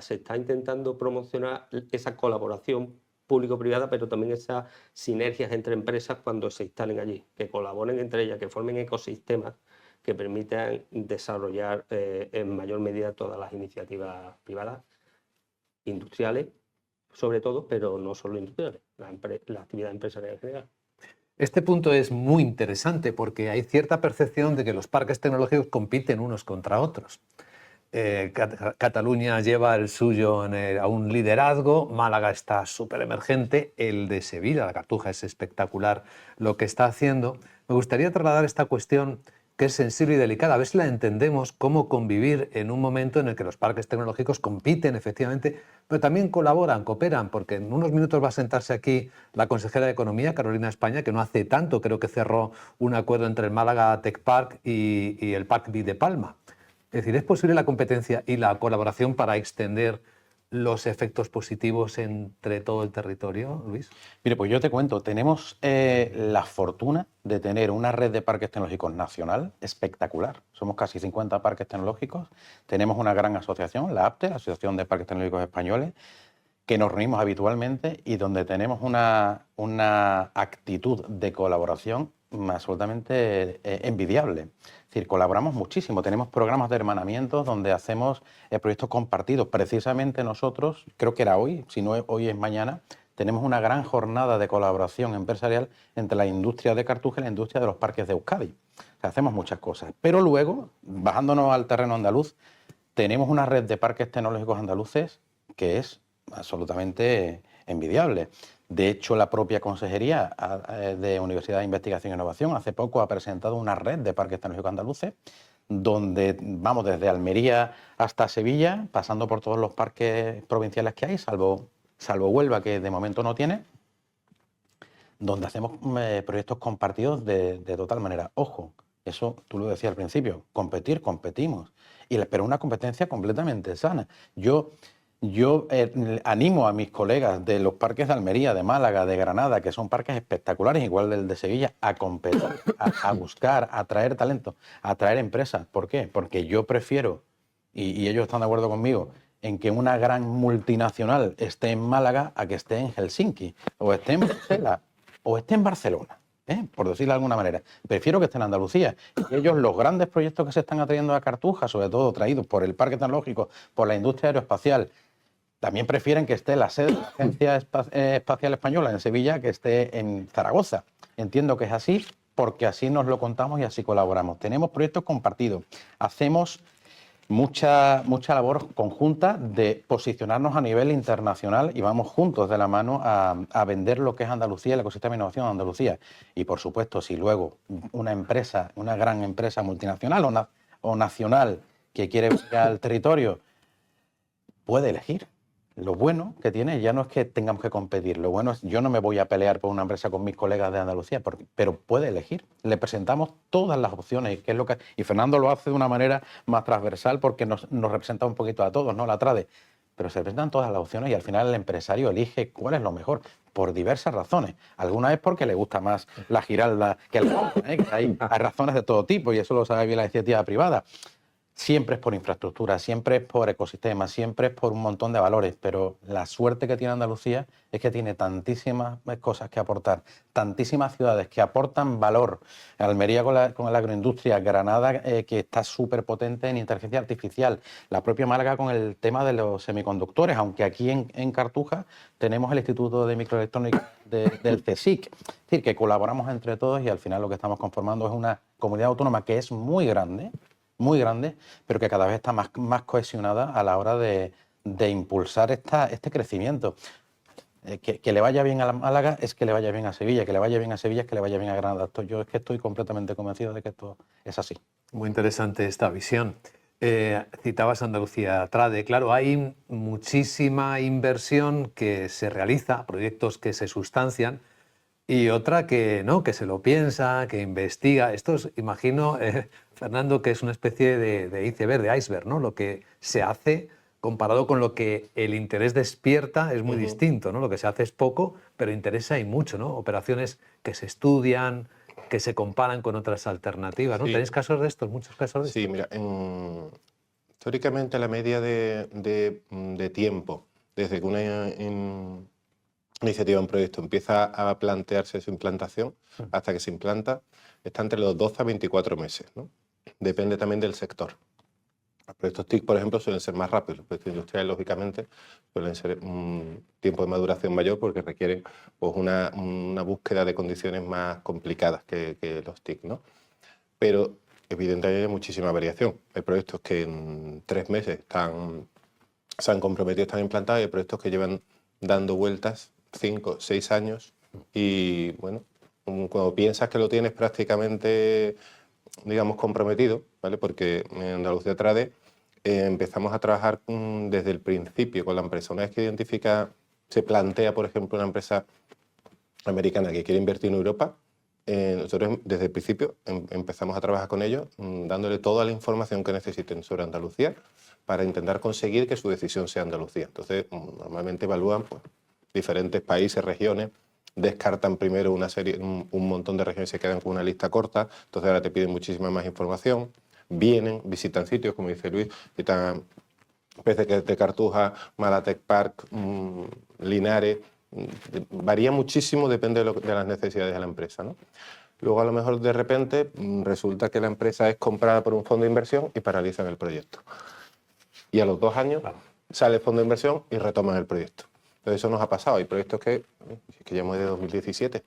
se está intentando promocionar esa colaboración público-privada, pero también esas sinergias entre empresas cuando se instalen allí, que colaboren entre ellas, que formen ecosistemas que permitan desarrollar en mayor medida todas las iniciativas privadas, industriales, sobre todo, pero no solo industriales, la actividad empresarial en general. Este punto es muy interesante porque hay cierta percepción de que los parques tecnológicos compiten unos contra otros. Cataluña lleva el suyo a un liderazgo, Málaga está súper emergente, el de Sevilla, la Cartuja, es espectacular lo que está haciendo. Me gustaría trasladar esta cuestión que es sensible y delicada, a ver si la entendemos, cómo convivir en un momento en el que los parques tecnológicos compiten efectivamente, pero también colaboran, cooperan, porque en unos minutos va a sentarse aquí la consejera de Economía, Carolina España, que no hace tanto creo que cerró un acuerdo entre el Málaga Tech Park y el Parc Vic de Palma. Es decir, ¿es posible la competencia y la colaboración para extender los efectos positivos entre todo el territorio, Luis? Mire, pues yo te cuento, tenemos la fortuna de tener una red de parques tecnológicos nacional espectacular. Somos casi 50 parques tecnológicos, tenemos una gran asociación, la APTE, la Asociación de Parques Tecnológicos Españoles, que nos reunimos habitualmente y donde tenemos una actitud de colaboración absolutamente envidiable. Es decir, colaboramos muchísimo, tenemos programas de hermanamiento donde hacemos proyectos compartidos. Precisamente nosotros, creo que era hoy, si no hoy es mañana, tenemos una gran jornada de colaboración empresarial entre la industria de Cartuja y la industria de los parques de Euskadi. O sea, hacemos muchas cosas. Pero luego, bajándonos al terreno andaluz, tenemos una red de parques tecnológicos andaluces que es absolutamente envidiable. De hecho, la propia Consejería de Universidad de Investigación e Innovación hace poco ha presentado una red de parques tecnológicos andaluces donde vamos desde Almería hasta Sevilla, pasando por todos los parques provinciales que hay, salvo Huelva, que de momento no tiene, donde hacemos proyectos compartidos de total manera. Ojo, eso tú lo decías al principio, competimos, pero una competencia completamente sana. Yo animo a mis colegas de los parques de Almería, de Málaga, de Granada, que son parques espectaculares, igual del de Sevilla, a competir, a buscar, a atraer talento, a atraer empresas. ¿Por qué? Porque yo prefiero, y ellos están de acuerdo conmigo, en que una gran multinacional esté en Málaga a que esté en Helsinki, o esté en Bruselas, o esté en Barcelona. Por decirlo de alguna manera. Prefiero que esté en Andalucía. Y ellos, los grandes proyectos que se están atrayendo a Cartuja, sobre todo traídos por el Parque Tecnológico, por la industria aeroespacial, también prefieren que esté la sede de la Agencia Espacial Española en Sevilla que esté en Zaragoza. Entiendo que es así porque así nos lo contamos y así colaboramos. Tenemos proyectos compartidos. Hacemos mucha labor conjunta de posicionarnos a nivel internacional y vamos juntos de la mano a vender lo que es Andalucía, el ecosistema de innovación de Andalucía. Y por supuesto, si luego una empresa, una gran empresa multinacional o nacional que quiere venir al territorio, puede elegir. Lo bueno que tiene ya no es que tengamos que competir, lo bueno es yo no me voy a pelear por una empresa con mis colegas de Andalucía, pero puede elegir. Le presentamos todas las opciones, que es y Fernando lo hace de una manera más transversal porque nos representa un poquito a todos, ¿no? La TRADE. pero se presentan todas las opciones y al final el empresario elige cuál es lo mejor, por diversas razones. Algunas es porque le gusta más la Giralda que la otra, que hay razones de todo tipo y eso lo sabe bien la iniciativa privada. Siempre es por infraestructura, siempre es por ecosistema, siempre es por un montón de valores, pero la suerte que tiene Andalucía es que tiene tantísimas cosas que aportar, tantísimas ciudades que aportan valor. Almería con la agroindustria, Granada que está súper potente en inteligencia artificial, la propia Málaga con el tema de los semiconductores, aunque aquí en Cartuja tenemos el Instituto de Microelectrónica del CSIC. Es decir, que colaboramos entre todos y al final lo que estamos conformando es una comunidad autónoma que es muy grande, pero que cada vez está más cohesionada a la hora de impulsar este crecimiento. Que le vaya bien a Málaga es que le vaya bien a Sevilla, que le vaya bien a Sevilla es que le vaya bien a Granada. Yo es que estoy completamente convencido de que esto es así. Muy interesante esta visión. Citabas Andalucía Trade. Claro, hay muchísima inversión que se realiza, proyectos que se sustancian, y otra que no, que se lo piensa, que investiga. Esto es, imagino, Fernando, que es una especie de iceberg, de iceberg, ¿no? Lo que se hace comparado con lo que el interés despierta es muy distinto, ¿no? Lo que se hace es poco, pero interesa hay mucho, ¿no? Operaciones que se estudian, que se comparan con otras alternativas, ¿no? Sí. ¿Tenéis casos de estos, muchos casos de estos? Sí, mira, históricamente la media de tiempo desde que una iniciativa, un proyecto empieza a plantearse su implantación hasta que se implanta está entre los 12 a 24 meses, ¿no? Depende también del sector. Los proyectos TIC, por ejemplo, suelen ser más rápidos. Los proyectos industriales, lógicamente, suelen ser un tiempo de maduración mayor porque requieren pues, una búsqueda de condiciones más complicadas que los TIC, ¿no? Pero evidentemente hay muchísima variación. Hay proyectos que en 3 meses se han comprometido, están implantados, y hay proyectos que llevan dando vueltas 5, 6 años y, bueno, cuando piensas que lo tienes prácticamente, digamos, comprometido, ¿vale? Porque en Andalucía Trade empezamos a trabajar desde el principio con la empresa. Una vez que se plantea, por ejemplo, una empresa americana que quiere invertir en Europa, nosotros desde el principio empezamos a trabajar con ellos, dándole toda la información que necesiten sobre Andalucía para intentar conseguir que su decisión sea Andalucía. Entonces, normalmente evalúan pues, diferentes países, regiones, descartan primero un montón de regiones y se quedan con una lista corta, entonces ahora te piden muchísima más información, vienen, visitan sitios, como dice Luis, visitan PCC de Cartuja, Malatec Park, Linares. Varía muchísimo, depende de las necesidades de la empresa, ¿no? Luego a lo mejor de repente resulta que la empresa es comprada por un fondo de inversión y paralizan el proyecto. Y a los 2 años sale el fondo de inversión y retoman el proyecto. Entonces eso nos ha pasado. Hay proyectos que llevamos de 2017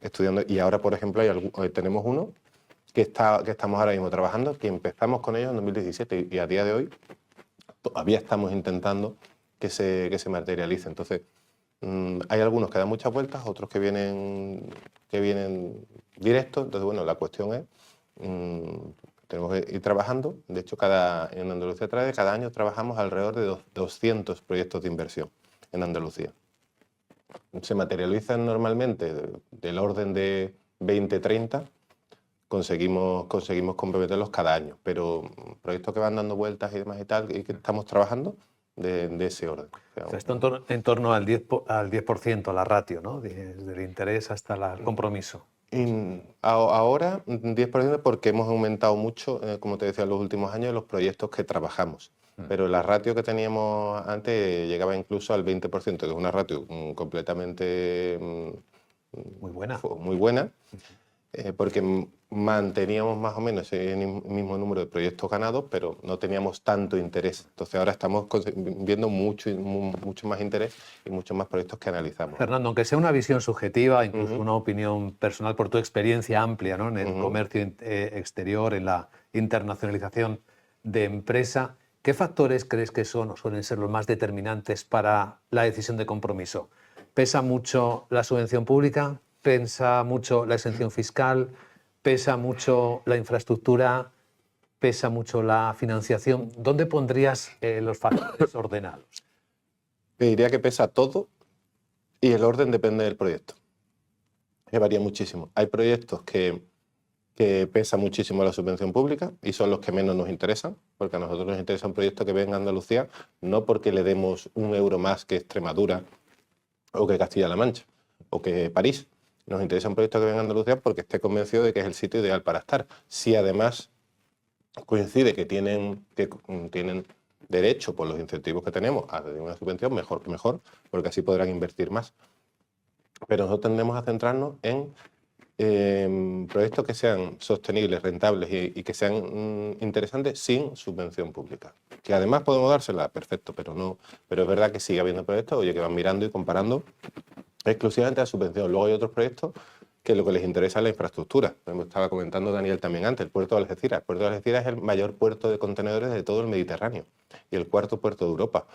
estudiando y ahora, por ejemplo, tenemos uno que estamos ahora mismo trabajando, que empezamos con ellos en 2017 y a día de hoy todavía estamos intentando que se materialice. Entonces, hay algunos que dan muchas vueltas, otros que vienen directos. Entonces, bueno, la cuestión es, tenemos que ir trabajando. De hecho, en Andalucía Trade, cada año trabajamos alrededor de 200 proyectos de inversión en Andalucía. Se materializan normalmente del orden de 20, 30. Conseguimos comprometerlos cada año, pero proyectos que van dando vueltas y demás y tal, y que estamos trabajando de ese orden. O sea, esto en torno al 10%, la ratio, ¿no? Desde el interés hasta el compromiso. Ahora 10% porque hemos aumentado mucho, como te decía, en los últimos años los proyectos que trabajamos. Pero la ratio que teníamos antes llegaba incluso al 20%, que es una ratio completamente muy buena. Muy buena, porque manteníamos más o menos ese mismo número de proyectos ganados, pero no teníamos tanto interés. Entonces ahora estamos viendo mucho más interés y muchos más proyectos que analizamos. Fernando, aunque sea una visión subjetiva, incluso una opinión personal por tu experiencia amplia, ¿no? En el comercio exterior, en la internacionalización de empresa, ¿qué factores crees que son o suelen ser los más determinantes para la decisión de compromiso? ¿Pesa mucho la subvención pública? ¿Pesa mucho la exención fiscal? ¿Pesa mucho la infraestructura? ¿Pesa mucho la financiación? ¿Dónde pondrías los factores ordenados? Te diría que pesa todo y el orden depende del proyecto. Que varía muchísimo. Hay proyectos que que pesa muchísimo la subvención pública y son los que menos nos interesan, porque a nosotros nos interesa un proyecto que venga a Andalucía, no porque le demos un euro más que Extremadura o que Castilla-La Mancha o que París. Nos interesa un proyecto que venga a Andalucía porque esté convencido de que es el sitio ideal para estar. Si además coincide que tienen derecho por los incentivos que tenemos a una subvención, mejor que mejor, porque así podrán invertir más. Pero nosotros tendemos a centrarnos en proyectos que sean sostenibles, rentables y que sean interesantes sin subvención pública. Que además podemos dársela, perfecto, pero es verdad que sigue habiendo proyectos, oye, que van mirando y comparando exclusivamente la subvención. Luego hay otros proyectos que lo que les interesa es la infraestructura. Como estaba comentando Daniel también antes, el puerto de Algeciras. El puerto de Algeciras es el mayor puerto de contenedores de todo el Mediterráneo y el cuarto puerto de Europa.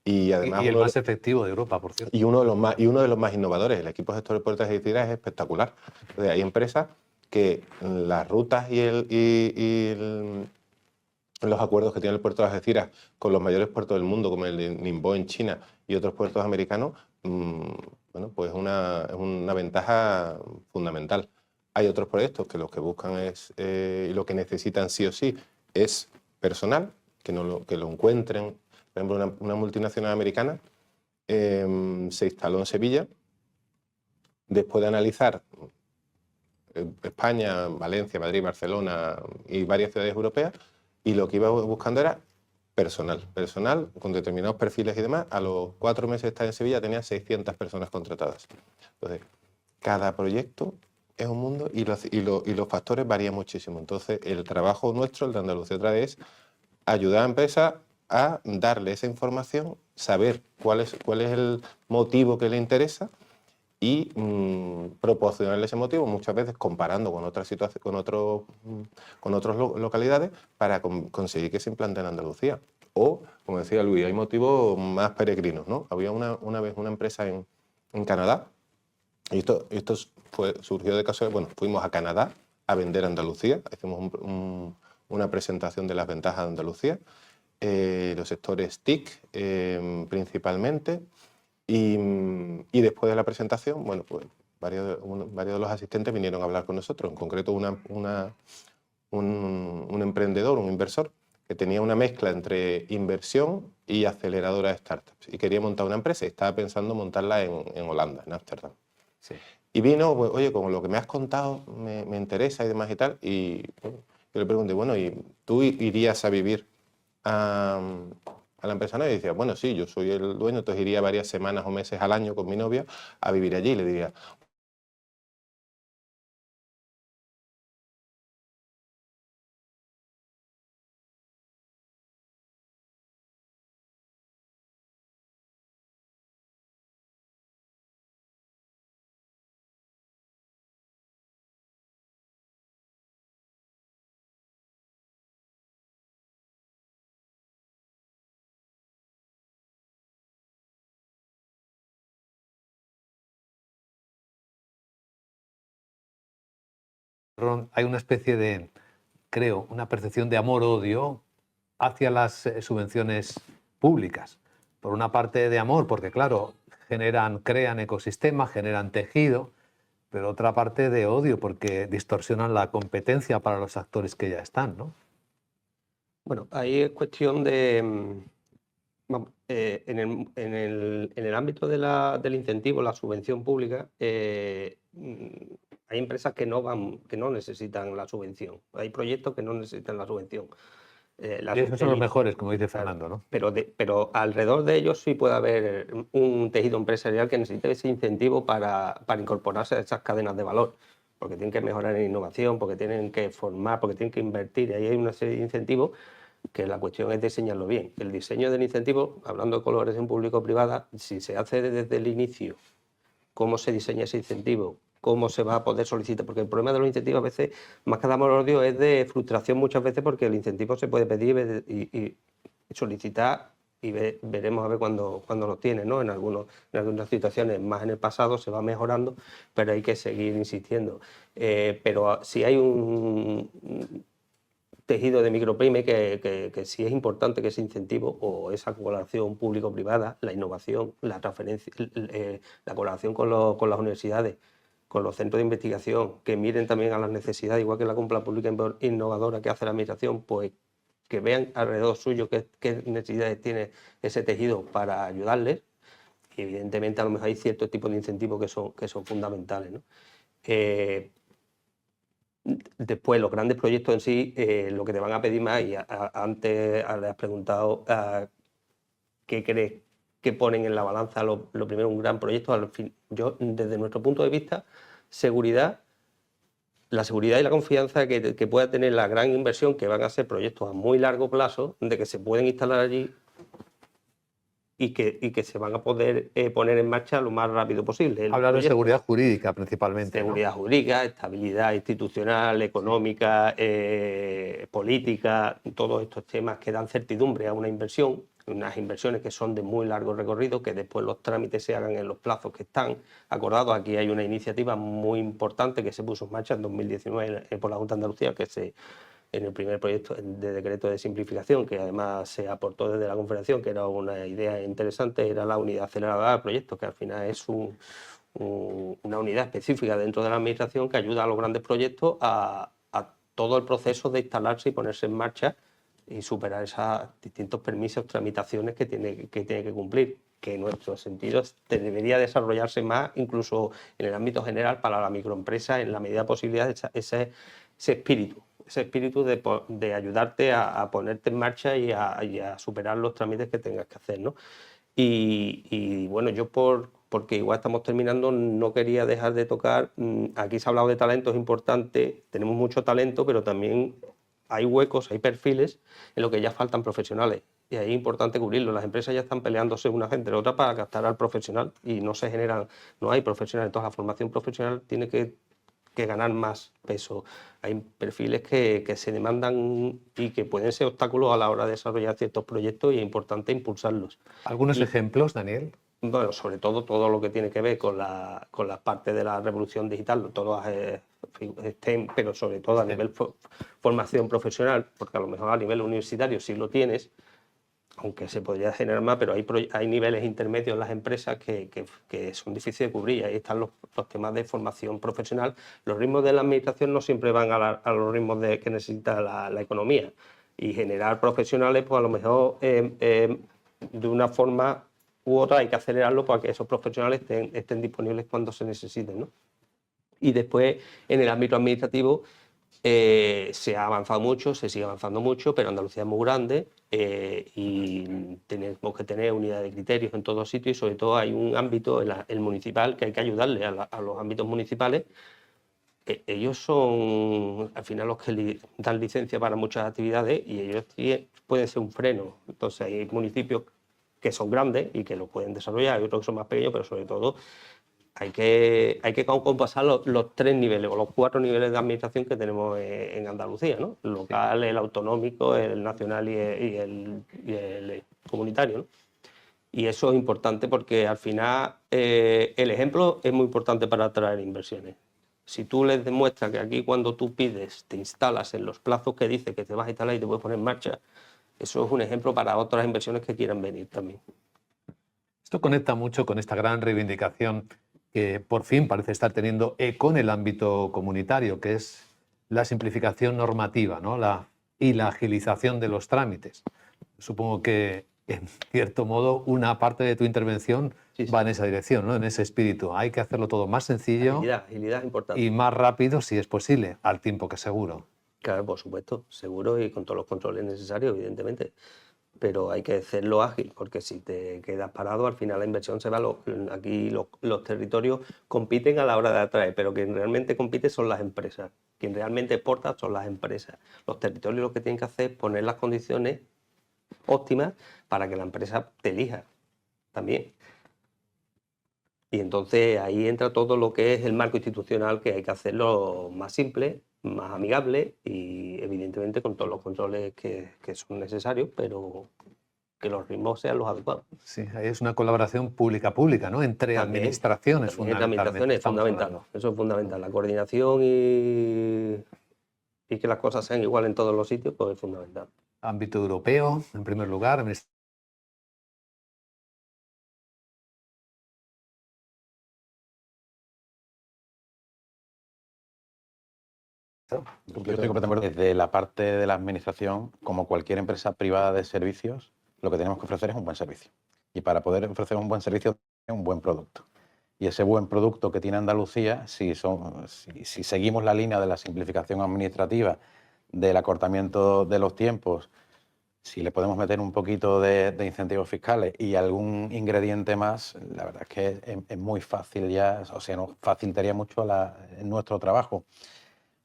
Y además Y el más efectivo de Europa, por cierto. y uno de los más innovadores. El equipo gestor de puertos de Algeciras es espectacular. Entonces, hay empresas que las rutas los acuerdos que tiene el puerto de Algeciras con los mayores puertos del mundo, como el de Ningbo en China y otros puertos americanos, bueno, pues es una ventaja fundamental. Hay otros proyectos que lo que buscan es, y lo que necesitan sí o sí, es personal, que lo encuentren. Por ejemplo, una multinacional americana se instaló en Sevilla, después de analizar España, Valencia, Madrid, Barcelona y varias ciudades europeas, y lo que iba buscando era personal con determinados perfiles y demás. A los 4 meses de estar en Sevilla tenía 600 personas contratadas. Entonces, cada proyecto es un mundo y los factores varían muchísimo. Entonces, el trabajo nuestro, el de Andalucía otra vez, es ayudar a empresas a darle esa información, saber cuál es el motivo que le interesa y proporcionarle ese motivo, muchas veces comparando con otras situaciones, con otras localidades, para conseguir que se implante en Andalucía. O, como decía Luis, hay motivos más peregrinos, ¿no? Había una vez una empresa en Canadá, y esto surgió de casualidad. Bueno, fuimos a Canadá a vender a Andalucía, hicimos una presentación de las ventajas de Andalucía, los sectores TIC principalmente, y después de la presentación, bueno, pues varios de los asistentes vinieron a hablar con nosotros, en concreto un emprendedor, un inversor, que tenía una mezcla entre inversión y aceleradora de startups, y quería montar una empresa y estaba pensando montarla en Holanda, en Ámsterdam. Sí. Y vino, pues, oye, con lo que me has contado me interesa y demás y tal, y bueno, yo le pregunté, bueno, ¿y tú irías a vivir a la empresa? No, y decía, bueno, sí, yo soy el dueño, entonces iría varias semanas o meses al año con mi novia a vivir allí. Y le diría, Ron, hay una especie de, creo, una percepción de amor-odio hacia las subvenciones públicas. Por una parte de amor, porque claro, crean ecosistemas, generan tejido, pero otra parte de odio, porque distorsionan la competencia para los actores que ya están, ¿no? Bueno, ahí es cuestión de, vamos, en el ámbito del incentivo, la subvención pública, hay empresas que no necesitan la subvención. Hay proyectos que no necesitan la subvención. Y esos son los mejores, como dice Fernando, ¿no? Pero alrededor de ellos sí puede haber un tejido empresarial que necesite ese incentivo para incorporarse a esas cadenas de valor, porque tienen que mejorar en innovación, porque tienen que formar, porque tienen que invertir. Y ahí hay una serie de incentivos que la cuestión es diseñarlo bien. El diseño del incentivo, hablando de colaboración público-privada, si se hace desde el inicio, cómo se diseña ese incentivo, cómo se va a poder solicitar, porque el problema de los incentivos a veces, más que de amor-odio, es de frustración muchas veces, porque el incentivo se puede pedir y solicitar y veremos a ver cuándo lo tiene, ¿no? En algunas situaciones, más en el pasado, se va mejorando, pero hay que seguir insistiendo. Pero si hay un tejido de micropyme que sí es importante que ese incentivo o esa colaboración público-privada, la innovación, la transferencia, la colaboración con las universidades, con los centros de investigación, que miren también a las necesidades, igual que la compra pública innovadora que hace la administración, pues que vean alrededor suyo qué necesidades tiene ese tejido para ayudarles. Y evidentemente a lo mejor hay ciertos tipos de incentivos que son fundamentales, ¿no? Después, los grandes proyectos en sí, lo que te van a pedir más, y antes le has preguntado qué crees que ponen en la balanza lo primero, un gran proyecto. Al fin, yo, desde nuestro punto de vista, seguridad, la seguridad y la confianza que pueda tener la gran inversión, que van a ser proyectos a muy largo plazo, de que se pueden instalar allí y que se van a poder poner en marcha lo más rápido posible. Hablar de seguridad jurídica principalmente, ¿no? Seguridad jurídica, estabilidad institucional, económica, política, todos estos temas que dan certidumbre a una inversión, unas inversiones que son de muy largo recorrido, que después los trámites se hagan en los plazos que están acordados. Aquí hay una iniciativa muy importante que se puso en marcha en 2019 por la Junta de Andalucía, en el primer proyecto de decreto de simplificación, que además se aportó desde la Confederación, que era una idea interesante, era la unidad aceleradora de proyectos, que al final es una unidad específica dentro de la Administración que ayuda a los grandes proyectos a todo el proceso de instalarse y ponerse en marcha y superar esos distintos permisos, tramitaciones que tiene que cumplir, que en nuestro sentido debería desarrollarse más, incluso en el ámbito general para la microempresa, en la medida de posibilidades, ese espíritu de ayudarte a ponerte en marcha y a superar los trámites que tengas que hacer, ¿no? Y bueno, yo porque igual estamos terminando, no quería dejar de tocar, aquí se ha hablado de talento, es importante, tenemos mucho talento, pero también hay huecos, hay perfiles en los que ya faltan profesionales. Y ahí es importante cubrirlo. Las empresas ya están peleándose una entre otras para captar al profesional y no hay profesionales. Entonces la formación profesional tiene que ganar más peso. Hay perfiles que se demandan y que pueden ser obstáculos a la hora de desarrollar ciertos proyectos y es importante impulsarlos. ¿Algunos ejemplos, Daniel? Bueno, sobre todo lo que tiene que ver con la parte de la revolución digital, todas STEM, pero sobre todo a nivel formación profesional, porque a lo mejor a nivel universitario sí lo tienes, aunque se podría generar más, pero hay niveles intermedios en las empresas que son difíciles de cubrir. Ahí están los temas de formación profesional. Los ritmos de la administración no siempre van a los ritmos que necesita la economía. Y generar profesionales, pues a lo mejor de una forma u otra hay que acelerarlo para que esos profesionales estén disponibles cuando se necesiten, ¿no? Y después, en el ámbito administrativo, se ha avanzado mucho, se sigue avanzando mucho, pero Andalucía es muy grande y tenemos que tener unidad de criterios en todos sitios y sobre todo hay un ámbito, el municipal, que hay que ayudarle a los ámbitos municipales. Ellos son al final los que dan licencia para muchas actividades y ellos pueden ser un freno. Entonces hay municipios que son grandes y que lo pueden desarrollar, hay otros que son más pequeños, pero sobre todo hay que compasar los 3 niveles o los 4 niveles de administración que tenemos en Andalucía, ¿no? El local, el autonómico, el nacional y el comunitario, ¿no? Y eso es importante porque al final el ejemplo es muy importante para atraer inversiones. Si tú les demuestras que aquí cuando tú pides te instalas en los plazos que dice que te vas a instalar y te puedes poner en marcha, eso es un ejemplo para otras inversiones que quieran venir también. Esto conecta mucho con esta gran reivindicación que por fin parece estar teniendo eco en el ámbito comunitario, que es la simplificación normativa, ¿no? y la agilización de los trámites. Supongo que, en cierto modo, una parte de tu intervención va en esa dirección, ¿no? En ese espíritu. Hay que hacerlo todo más sencillo Agilidad es importante. y más rápido, si es posible, al tiempo que seguro. Claro, por supuesto, seguro y con todos los controles necesarios, evidentemente. Pero hay que hacerlo ágil, porque si te quedas parado, al final la inversión se va. Aquí los territorios compiten a la hora de atraer, pero quien realmente compite son las empresas. Quien realmente exporta son las empresas. Los territorios lo que tienen que hacer es poner las condiciones óptimas para que la empresa te elija también. Y entonces ahí entra todo lo que es el marco institucional, que hay que hacerlo más simple, más amigable y evidentemente con todos los controles que son necesarios, pero que los ritmos sean los adecuados. Sí, ahí es una colaboración pública-pública, ¿no? Entre administraciones, Entre administraciones es fundamental. Eso es fundamental. La coordinación y que las cosas sean igual en todos los sitios, pues es fundamental. Ámbito europeo, en primer lugar, Yo estoy completamente de acuerdo. Desde la parte de la administración, como cualquier empresa privada de servicios, lo que tenemos que ofrecer es un buen servicio. Y para poder ofrecer un buen servicio, un buen producto. Y ese buen producto que tiene Andalucía, si seguimos la línea de la simplificación administrativa, del acortamiento de los tiempos, si le podemos meter un poquito de incentivos fiscales y algún ingrediente más, la verdad es que es muy fácil ya, o sea, nos facilitaría mucho nuestro trabajo.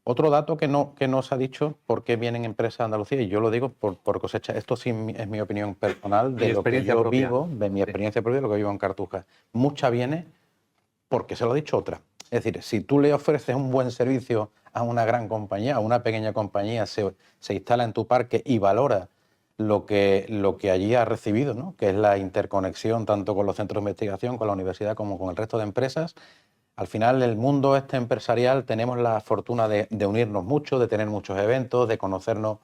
Otro dato que no se ha dicho, por qué vienen empresas a Andalucía, y yo lo digo por cosecha, esto sí es mi opinión personal, de lo que yo vivo, de mi experiencia propia, de lo que vivo en Cartuja. Mucha viene porque se lo ha dicho otra. Es decir, si tú le ofreces un buen servicio a una gran compañía, a una pequeña compañía, se instala en tu parque y valora lo que allí ha recibido, ¿no? Que es la interconexión tanto con los centros de investigación, con la universidad, como con el resto de empresas. Al final, el mundo empresarial tenemos la fortuna de unirnos mucho, de tener muchos eventos, de conocernos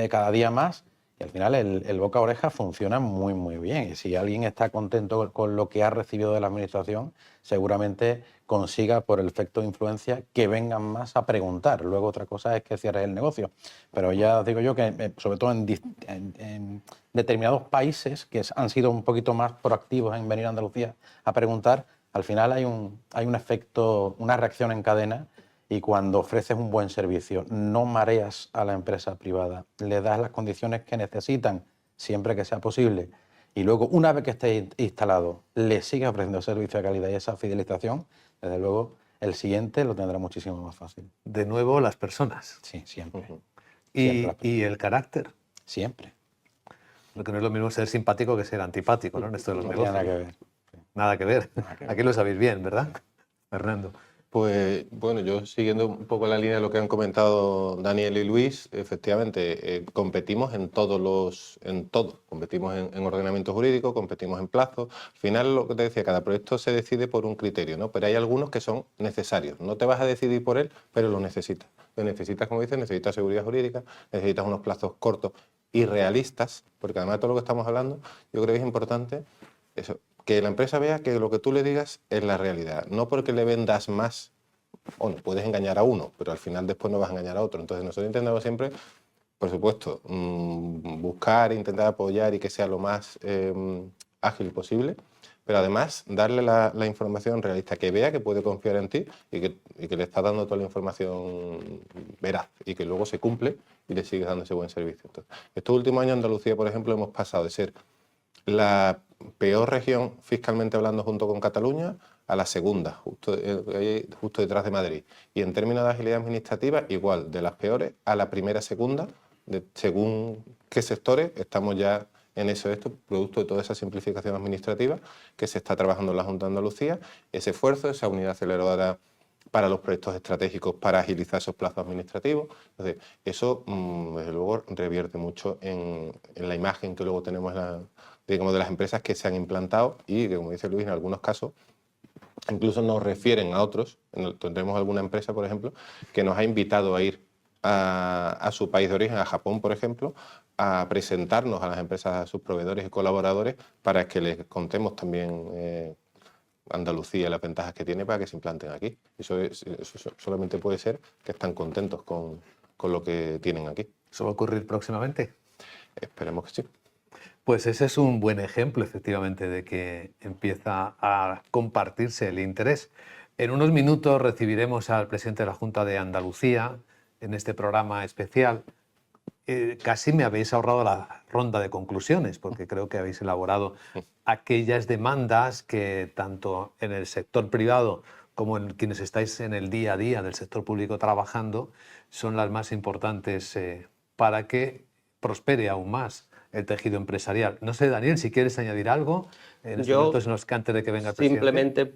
cada día más. Y al final el boca a oreja funciona muy, muy bien. Y si alguien está contento con lo que ha recibido de la administración, seguramente consiga, por el efecto de influencia, que vengan más a preguntar. Luego otra cosa es que cierre el negocio. Pero ya os digo yo que, sobre todo en determinados países que han sido un poquito más proactivos en venir a Andalucía a preguntar, al final hay un efecto, una reacción en cadena. Y cuando ofreces un buen servicio, no mareas a la empresa privada, le das las condiciones que necesitan, siempre que sea posible, y luego, una vez que esté instalado, le sigues ofreciendo servicio de calidad y esa fidelización, desde luego, el siguiente lo tendrá muchísimo más fácil. De nuevo, las personas. Sí, siempre. Y el carácter. Siempre. Porque no es lo mismo ser simpático que ser antipático, ¿no? En esto de los negocios. Nada que ver. Nada que ver. Nada que ver. Aquí lo sabéis bien, ¿verdad, Fernando? Pues bueno, yo siguiendo un poco la línea de lo que han comentado Daniel y Luis, efectivamente competimos en todo, competimos en ordenamiento jurídico, competimos en plazo. Al final, lo que te decía, cada proyecto se decide por un criterio, ¿no? Pero hay algunos que son necesarios. No te vas a decidir por él, pero lo necesitas. Lo necesitas, como dices, necesitas seguridad jurídica, necesitas unos plazos cortos y realistas, porque además de todo lo que estamos hablando, yo creo que es importante eso, que la empresa vea que lo que tú le digas es la realidad, no porque le vendas más, bueno, puedes engañar a uno, pero al final después no vas a engañar a otro. Entonces nosotros intentamos siempre, por supuesto, buscar, intentar apoyar y que sea lo más ágil posible, pero además darle la información realista, que vea que puede confiar en ti y que le estás dando toda la información veraz y que luego se cumple y le sigues dando ese buen servicio. Entonces, estos últimos años en Andalucía, por ejemplo, hemos pasado de ser la peor región fiscalmente hablando junto con Cataluña a la segunda, justo detrás de Madrid. Y en términos de agilidad administrativa, igual, de las peores a la primera, segunda, según qué sectores, estamos ya en esto, producto de toda esa simplificación administrativa que se está trabajando en la Junta de Andalucía, ese esfuerzo, esa unidad aceleradora para los proyectos estratégicos, para agilizar esos plazos administrativos. Entonces, eso, desde luego, revierte mucho en la imagen que luego tenemos digamos, de las empresas que se han implantado y que, como dice Luis, en algunos casos incluso nos refieren a otros. Tendremos alguna empresa, por ejemplo, que nos ha invitado a ir a su país de origen, a Japón, por ejemplo, a presentarnos a las empresas, a sus proveedores y colaboradores para que les contemos también Andalucía y las ventajas que tiene para que se implanten aquí. Eso solamente puede ser que están contentos con lo que tienen aquí. ¿Eso va a ocurrir próximamente? Esperemos que sí. Pues ese es un buen ejemplo, efectivamente, de que empieza a compartirse el interés. En unos minutos recibiremos al presidente de la Junta de Andalucía en este programa especial. Casi me habéis ahorrado la ronda de conclusiones, porque creo que habéis elaborado aquellas demandas que tanto en el sector privado como en quienes estáis en el día a día del sector público trabajando son las más importantes para que prospere aún más el tejido empresarial. No sé, Daniel, si quieres añadir algo en estos momentos, antes de que venga el presidente. Simplemente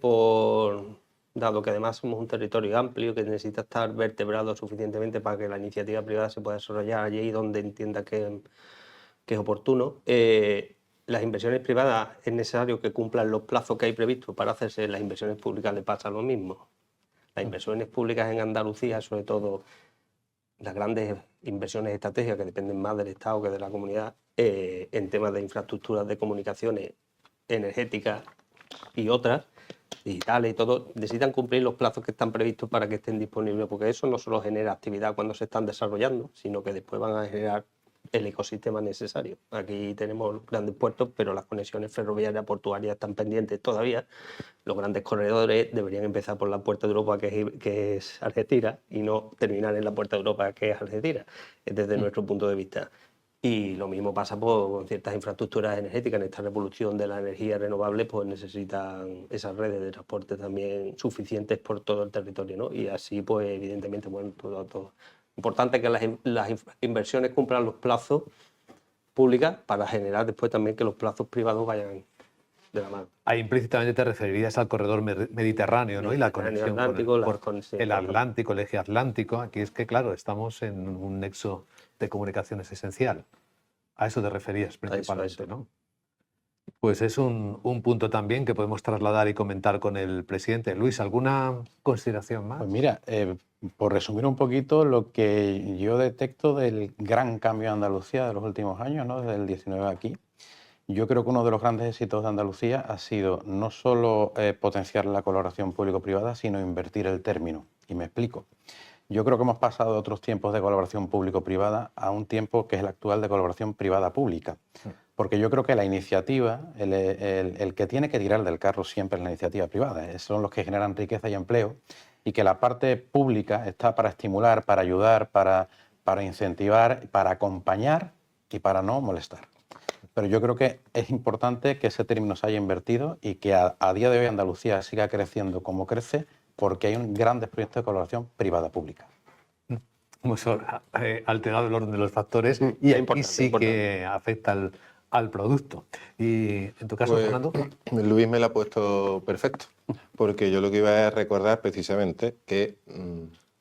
dado que además somos un territorio amplio que necesita estar vertebrado suficientemente para que la iniciativa privada se pueda desarrollar allí donde entienda que es oportuno, las inversiones privadas es necesario que cumplan los plazos que hay previstos para hacerse. Las inversiones públicas le pasa lo mismo. Las inversiones públicas en Andalucía, sobre todo las grandes inversiones estratégicas que dependen más del Estado que de la comunidad, en temas de infraestructuras de comunicaciones energéticas y otras, digitales y todo, necesitan cumplir los plazos que están previstos para que estén disponibles, porque eso no solo genera actividad cuando se están desarrollando, sino que después van a generar el ecosistema necesario. Aquí tenemos grandes puertos, pero las conexiones ferroviarias portuarias están pendientes todavía. Los grandes corredores deberían empezar por la puerta de Europa, que es Algeciras, y no terminar en la puerta de Europa, que es Algeciras, desde nuestro punto de vista. Y lo mismo pasa con ciertas infraestructuras energéticas. En esta revolución de la energía renovable, pues necesitan esas redes de transporte también suficientes por todo el territorio, ¿no? Y así, pues evidentemente, bueno, todo. Importante que las inversiones cumplan los plazos públicos para generar después también que los plazos privados vayan de la mano. Ahí implícitamente te referirías al corredor mediterráneo, ¿no? Y la conexión Atlántico, con el Atlántico, el eje atlántico. Aquí es que, claro, estamos en un nexo de comunicaciones esencial. A eso te referías principalmente, eso. ¿no? Pues es un punto también que podemos trasladar y comentar con el presidente. Luis, ¿alguna consideración más? Pues mira, por resumir un poquito lo que yo detecto del gran cambio en Andalucía de los últimos años, ¿no? Desde el 19 aquí, yo creo que uno de los grandes éxitos de Andalucía ha sido no solo potenciar la colaboración público-privada, sino invertir el término. Y me explico. Yo creo que hemos pasado de otros tiempos de colaboración público-privada a un tiempo que es el actual de colaboración privada-pública. Porque yo creo que la iniciativa, el que tiene que tirar del carro siempre es la iniciativa privada. Son los que generan riqueza y empleo, y que la parte pública está para estimular, para ayudar, para incentivar, para acompañar y para no molestar. Pero yo creo que es importante que ese término se haya invertido y que a día de hoy Andalucía siga creciendo como crece, porque hay un grandes proyectos de colaboración privada-pública. Hemos alterado el orden de los factores y aquí sí que afecta al producto. ¿Y en tu caso, Pues, Fernando? Luis me lo ha puesto perfecto, porque yo lo que iba a recordar precisamente que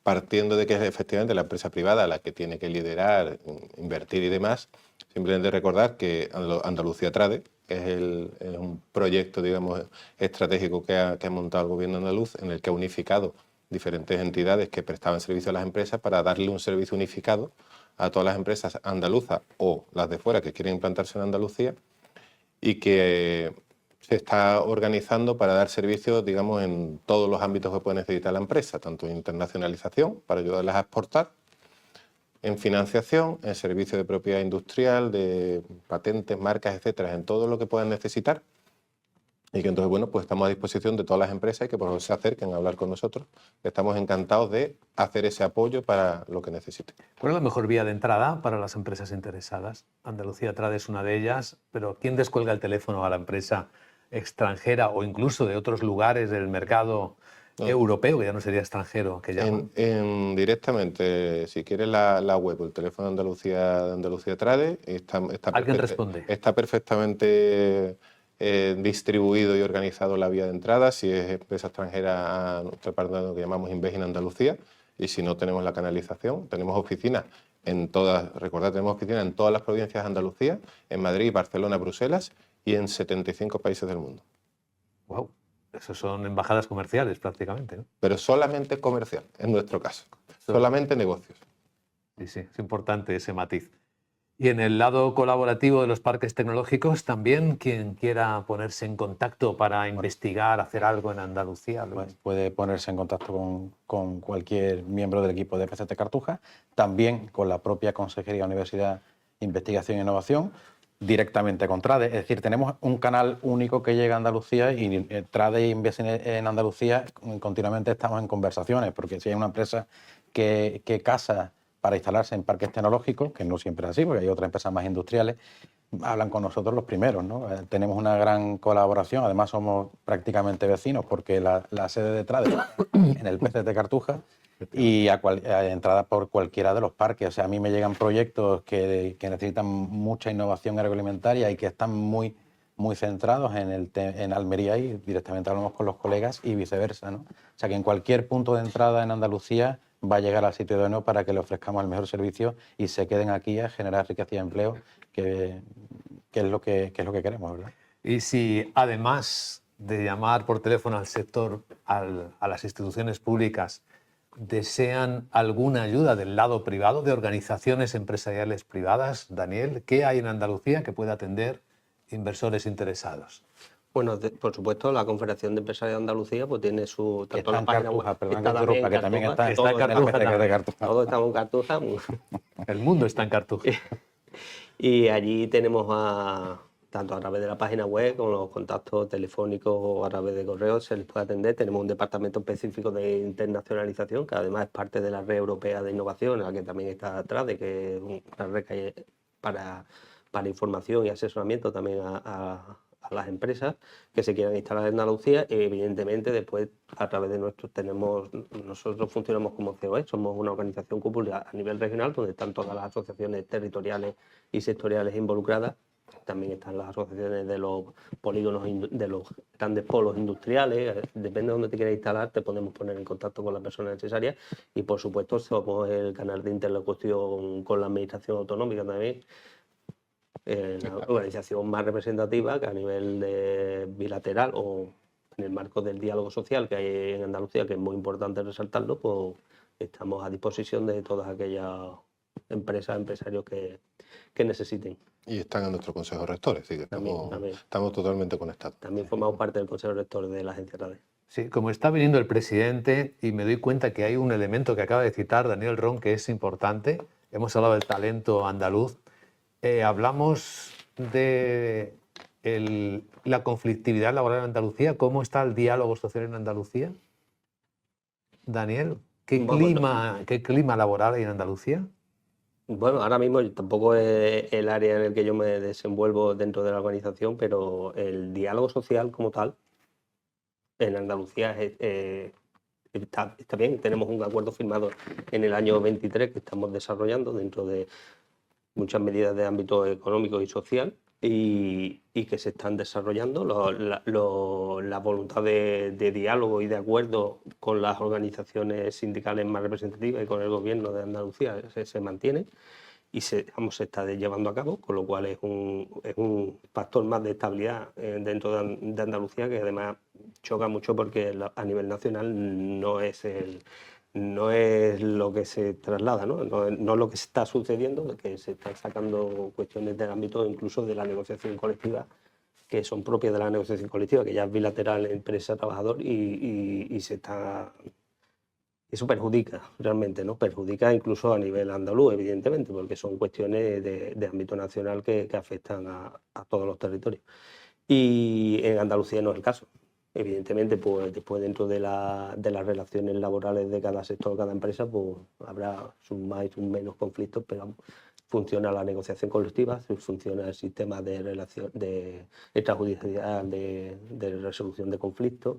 partiendo de que es efectivamente la empresa privada la que tiene que liderar, invertir y demás, simplemente recordar que Andalucía Trade, que es un proyecto, digamos, estratégico que ha montado el gobierno andaluz, en el que ha unificado diferentes entidades que prestaban servicio a las empresas para darle un servicio unificado a todas las empresas andaluzas o las de fuera que quieren implantarse en Andalucía, y que se está organizando para dar servicios, digamos, en todos los ámbitos que puede necesitar la empresa, tanto en internacionalización, para ayudarlas a exportar, en financiación, en servicios de propiedad industrial, de patentes, marcas, etcétera, en todo lo que puedan necesitar. Y que entonces, bueno, pues estamos a disposición de todas las empresas y que por favor se acerquen a hablar con nosotros. Estamos encantados de hacer ese apoyo para lo que necesiten. ¿Cuál es la mejor vía de entrada para las empresas interesadas? Andalucía Trade es una de ellas, pero ¿quién descuelga el teléfono a la empresa extranjera o incluso de otros lugares del mercado europeo, que ya no sería extranjero, que llaman? Directamente, si quieres la web o el teléfono de Andalucía Trade, ¿Alguien responde? Está perfectamente distribuido y organizado la vía de entrada. Si es empresa extranjera, a nuestra parte de lo que llamamos Inveja en Andalucía, y si no, tenemos la canalización. Tenemos oficinas en todas, recordad, tenemos oficinas en todas las provincias de Andalucía, en Madrid, Barcelona, Bruselas y en 75 países del mundo. Wow, esos son embajadas comerciales prácticamente, ¿no? Pero solamente comercial, en nuestro caso. Solamente negocios. Sí, sí, es importante ese matiz. Y en el lado colaborativo de los parques tecnológicos, también quien quiera ponerse en contacto para investigar, hacer algo en Andalucía. Pues puede ponerse en contacto con cualquier miembro del equipo de PCT Cartuja, también con la propia Consejería de Universidad, Investigación e Innovación, directamente con Trade. Es decir, tenemos un canal único que llega a Andalucía y Trade e Inves en Andalucía continuamente estamos en conversaciones, porque si hay una empresa que casa para instalarse en parques tecnológicos, que no siempre es así, porque hay otras empresas más industriales, hablan con nosotros los primeros, ¿no? Tenemos una gran colaboración, además somos prácticamente vecinos, porque la sede de Trade en el PCT Cartuja, y a entrada por cualquiera de los parques. O sea, a mí me llegan proyectos que necesitan mucha innovación agroalimentaria y que están muy centrados en Almería, y directamente hablamos con los colegas y viceversa, ¿no? O sea, que en cualquier punto de entrada en Andalucía va a llegar al sitio de nuevo para que le ofrezcamos el mejor servicio y se queden aquí a generar riqueza y empleo, que es lo que queremos, ¿verdad? Y si además de llamar por teléfono al sector, a las instituciones públicas, desean alguna ayuda del lado privado, de organizaciones empresariales privadas, Daniel, ¿qué hay en Andalucía que pueda atender inversores interesados? Bueno, por supuesto, la Confederación de Empresarios de Andalucía pues tiene su... Que Tanto está la en página Cartuja, web, perdón, está que interrumpa, que también está todo en en la Cartuja PCG de también. Cartuja. todos estamos en Cartuja. El mundo está en Cartuja. Y allí tenemos tanto a través de la página web como los contactos telefónicos o a través de correos se les puede atender. Tenemos un departamento específico de internacionalización que además es parte de la red europea de innovación, a la que también está atrás, de que es una red que hay para información y asesoramiento también a las empresas que se quieran instalar en Andalucía. Y evidentemente después a través de nosotros funcionamos como COE, somos una organización cúpula a nivel regional donde están todas las asociaciones territoriales y sectoriales involucradas. También están las asociaciones de los polígonos, de los grandes polos industriales. Depende de dónde te quieras instalar, te podemos poner en contacto con la persona necesaria. Y por supuesto somos el canal de interlocución con la administración autonómica también. La organización más representativa que a nivel bilateral o en el marco del diálogo social que hay en Andalucía, que es muy importante resaltarlo, pues estamos a disposición de todas aquellas empresas, empresarios que necesiten. Y están en nuestro Consejo Rector, es decir, que estamos totalmente conectados. También formamos parte del Consejo Rector de la Agencia RADE. Sí, como está viniendo el presidente y me doy cuenta que hay un elemento que acaba de citar Daniel Ron que es importante, hemos hablado del talento andaluz, hablamos de la conflictividad laboral en Andalucía, ¿cómo está el diálogo social en Andalucía? Daniel, ¿qué clima laboral hay en Andalucía? Bueno, ahora mismo tampoco es el área en el que yo me desenvuelvo dentro de la organización, pero el diálogo social como tal en Andalucía está bien. Tenemos un acuerdo firmado en el año 23 que estamos desarrollando dentro de muchas medidas de ámbito económico y social y que se están desarrollando. La voluntad de diálogo y de acuerdo con las organizaciones sindicales más representativas y con el gobierno de Andalucía se mantiene y se está llevando a cabo, con lo cual es un factor más de estabilidad dentro de Andalucía, que además choca mucho porque a nivel nacional no es lo que se traslada, ¿no? No es lo que está sucediendo, que se están sacando cuestiones del ámbito incluso de la negociación colectiva, que son propias de la negociación colectiva, que ya es bilateral empresa-trabajador y eso perjudica realmente, ¿no? Perjudica incluso a nivel andaluz, evidentemente, porque son cuestiones de ámbito nacional que afectan a todos los territorios. Y en Andalucía no es el caso. Evidentemente, pues después dentro de las relaciones laborales de cada sector, cada empresa, pues habrá sus más y sus menos conflictos, pero funciona la negociación colectiva, funciona el sistema de relación extrajudicial de resolución de conflictos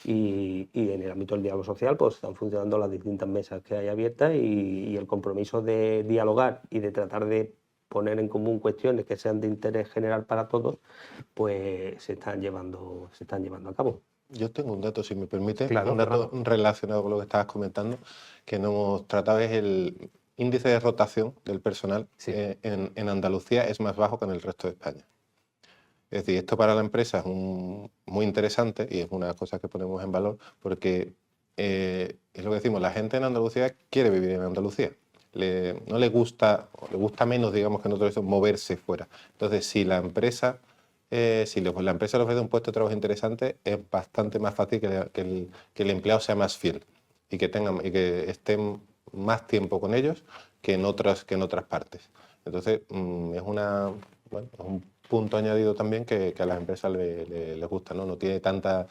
y en el ámbito del diálogo social pues están funcionando las distintas mesas que hay abiertas y el compromiso de dialogar y de tratar de poner en común cuestiones que sean de interés general para todos, pues se están llevando a cabo. Yo tengo un dato, si me permite, Claro, un dato relacionado con lo que estabas comentando, que no hemos tratado, es el índice de rotación del personal. Sí. En Andalucía es más bajo que en el resto de España. Es decir, esto para la empresa es muy interesante y es una de las cosas que ponemos en valor porque es lo que decimos, la gente en Andalucía quiere vivir en Andalucía. No le gusta, o le gusta menos, digamos, que en otros moverse fuera. Entonces, si la empresa le ofrece un puesto de trabajo interesante, es bastante más fácil que el empleado sea más fiel y que estén más tiempo con ellos que en otras partes. Entonces, es un punto añadido también que a las empresas les gusta, ¿no? No tiene tanta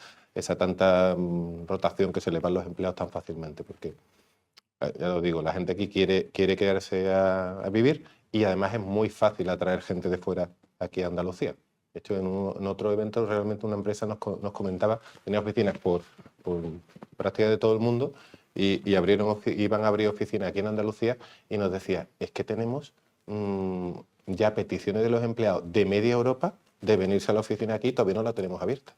rotación que se le van los empleados tan fácilmente, porque ya lo digo, la gente aquí quiere quedarse a vivir y además es muy fácil atraer gente de fuera aquí a Andalucía. De hecho, en otro evento realmente una empresa nos comentaba, tenía oficinas por prácticamente todo el mundo y iban a abrir oficinas aquí en Andalucía y nos decía, es que tenemos ya peticiones de los empleados de media Europa de venirse a la oficina aquí y todavía no la tenemos abierta.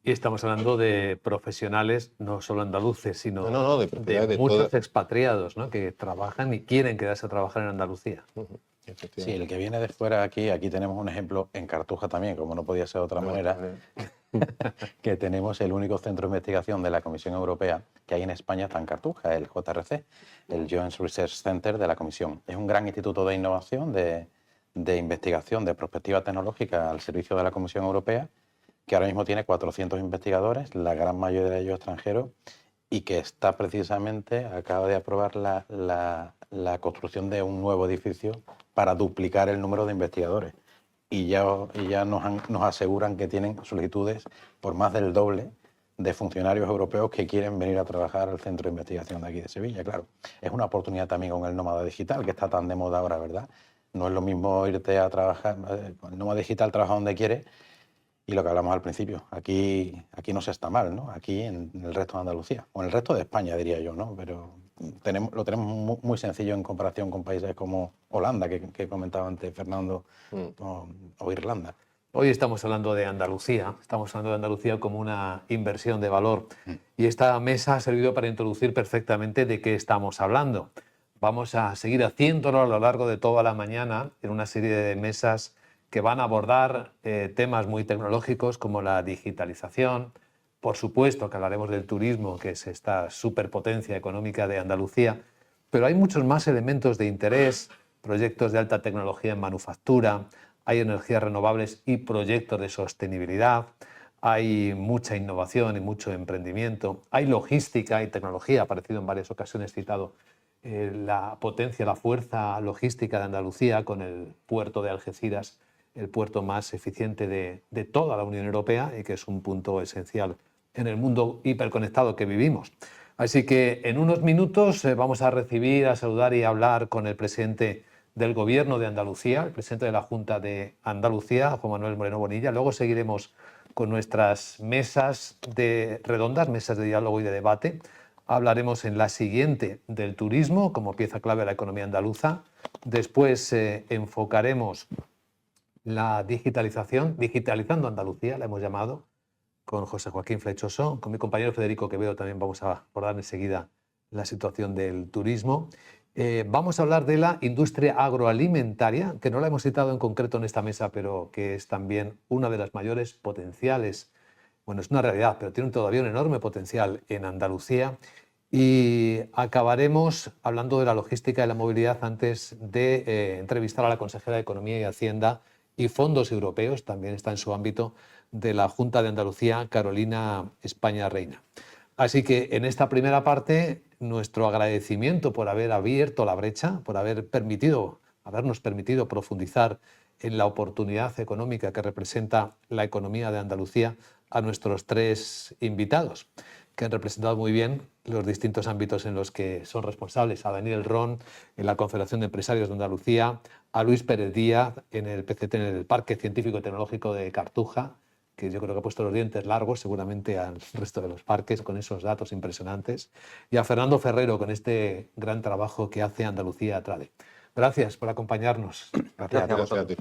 Y estamos hablando de profesionales no solo andaluces, sino de muchos expatriados, ¿no? Que trabajan y quieren quedarse a trabajar en Andalucía. Sí, el que viene de fuera aquí tenemos un ejemplo en Cartuja también, como no podía ser de otra manera, que tenemos el único centro de investigación de la Comisión Europea que hay en España, está en Cartuja, el JRC, el Joint Research Center de la Comisión. Es un gran instituto de innovación, de investigación, de perspectiva tecnológica al servicio de la Comisión Europea que ahora mismo tiene 400 investigadores, la gran mayoría de ellos extranjeros, y que está precisamente, acaba de aprobar la construcción de un nuevo edificio para duplicar el número de investigadores. Y ya nos aseguran que tienen solicitudes por más del doble de funcionarios europeos que quieren venir a trabajar al centro de investigación de aquí de Sevilla. Claro, es una oportunidad también con el nómada digital, que está tan de moda ahora, ¿verdad? No es lo mismo irte a trabajar, el nómada digital trabaja donde quiere, y lo que hablamos al principio, aquí no se está mal, ¿no? Aquí en el resto de Andalucía, o en el resto de España, diría yo, ¿no? Pero lo tenemos muy sencillo en comparación con países como Holanda, que comentaba antes Fernando, o Irlanda. Hoy estamos hablando de Andalucía, como una inversión de valor, y esta mesa ha servido para introducir perfectamente de qué estamos hablando. Vamos a seguir haciéndolo a lo largo de toda la mañana en una serie de mesas que van a abordar temas muy tecnológicos como la digitalización. Por supuesto que hablaremos del turismo, que es esta superpotencia económica de Andalucía, pero hay muchos más elementos de interés, proyectos de alta tecnología en manufactura, hay energías renovables y proyectos de sostenibilidad, hay mucha innovación y mucho emprendimiento, hay logística y tecnología, ha aparecido en varias ocasiones citado la potencia, la fuerza logística de Andalucía con el puerto de Algeciras, el puerto más eficiente de toda la Unión Europea y que es un punto esencial en el mundo hiperconectado que vivimos. Así que en unos minutos vamos a recibir, a saludar y a hablar con el presidente del Gobierno de Andalucía, el presidente de la Junta de Andalucía, Juan Manuel Moreno Bonilla. Luego seguiremos con nuestras mesas redondas, mesas de diálogo y de debate. Hablaremos en la siguiente del turismo como pieza clave de la economía andaluza. Después enfocaremos la digitalización, digitalizando Andalucía, la hemos llamado, con José Joaquín Flechoso. Con mi compañero Federico Quevedo también vamos a abordar enseguida la situación del turismo. Vamos a hablar de la industria agroalimentaria, que no la hemos citado en concreto en esta mesa, pero que es también una de las mayores potenciales. Bueno, es una realidad, pero tiene todavía un enorme potencial en Andalucía. Y acabaremos hablando de la logística y la movilidad antes de entrevistar a la consejera de Economía y Hacienda y Fondos Europeos, también está en su ámbito, de la Junta de Andalucía, Carolina España Reina. Así que en esta primera parte, nuestro agradecimiento por haber abierto la brecha, por habernos permitido profundizar en la oportunidad económica que representa la economía de Andalucía a nuestros tres invitados, que han representado muy bien los distintos ámbitos en los que son responsables. A Daniel Ron en la Confederación de Empresarios de Andalucía, a Luis Pérez Díaz en el PCT, en el Parque Científico y Tecnológico de Cartuja, que yo creo que ha puesto los dientes largos seguramente al resto de los parques con esos datos impresionantes, y a Fernando Ferrero con este gran trabajo que hace Andalucía Trade. Gracias por acompañarnos. Gracias a ti.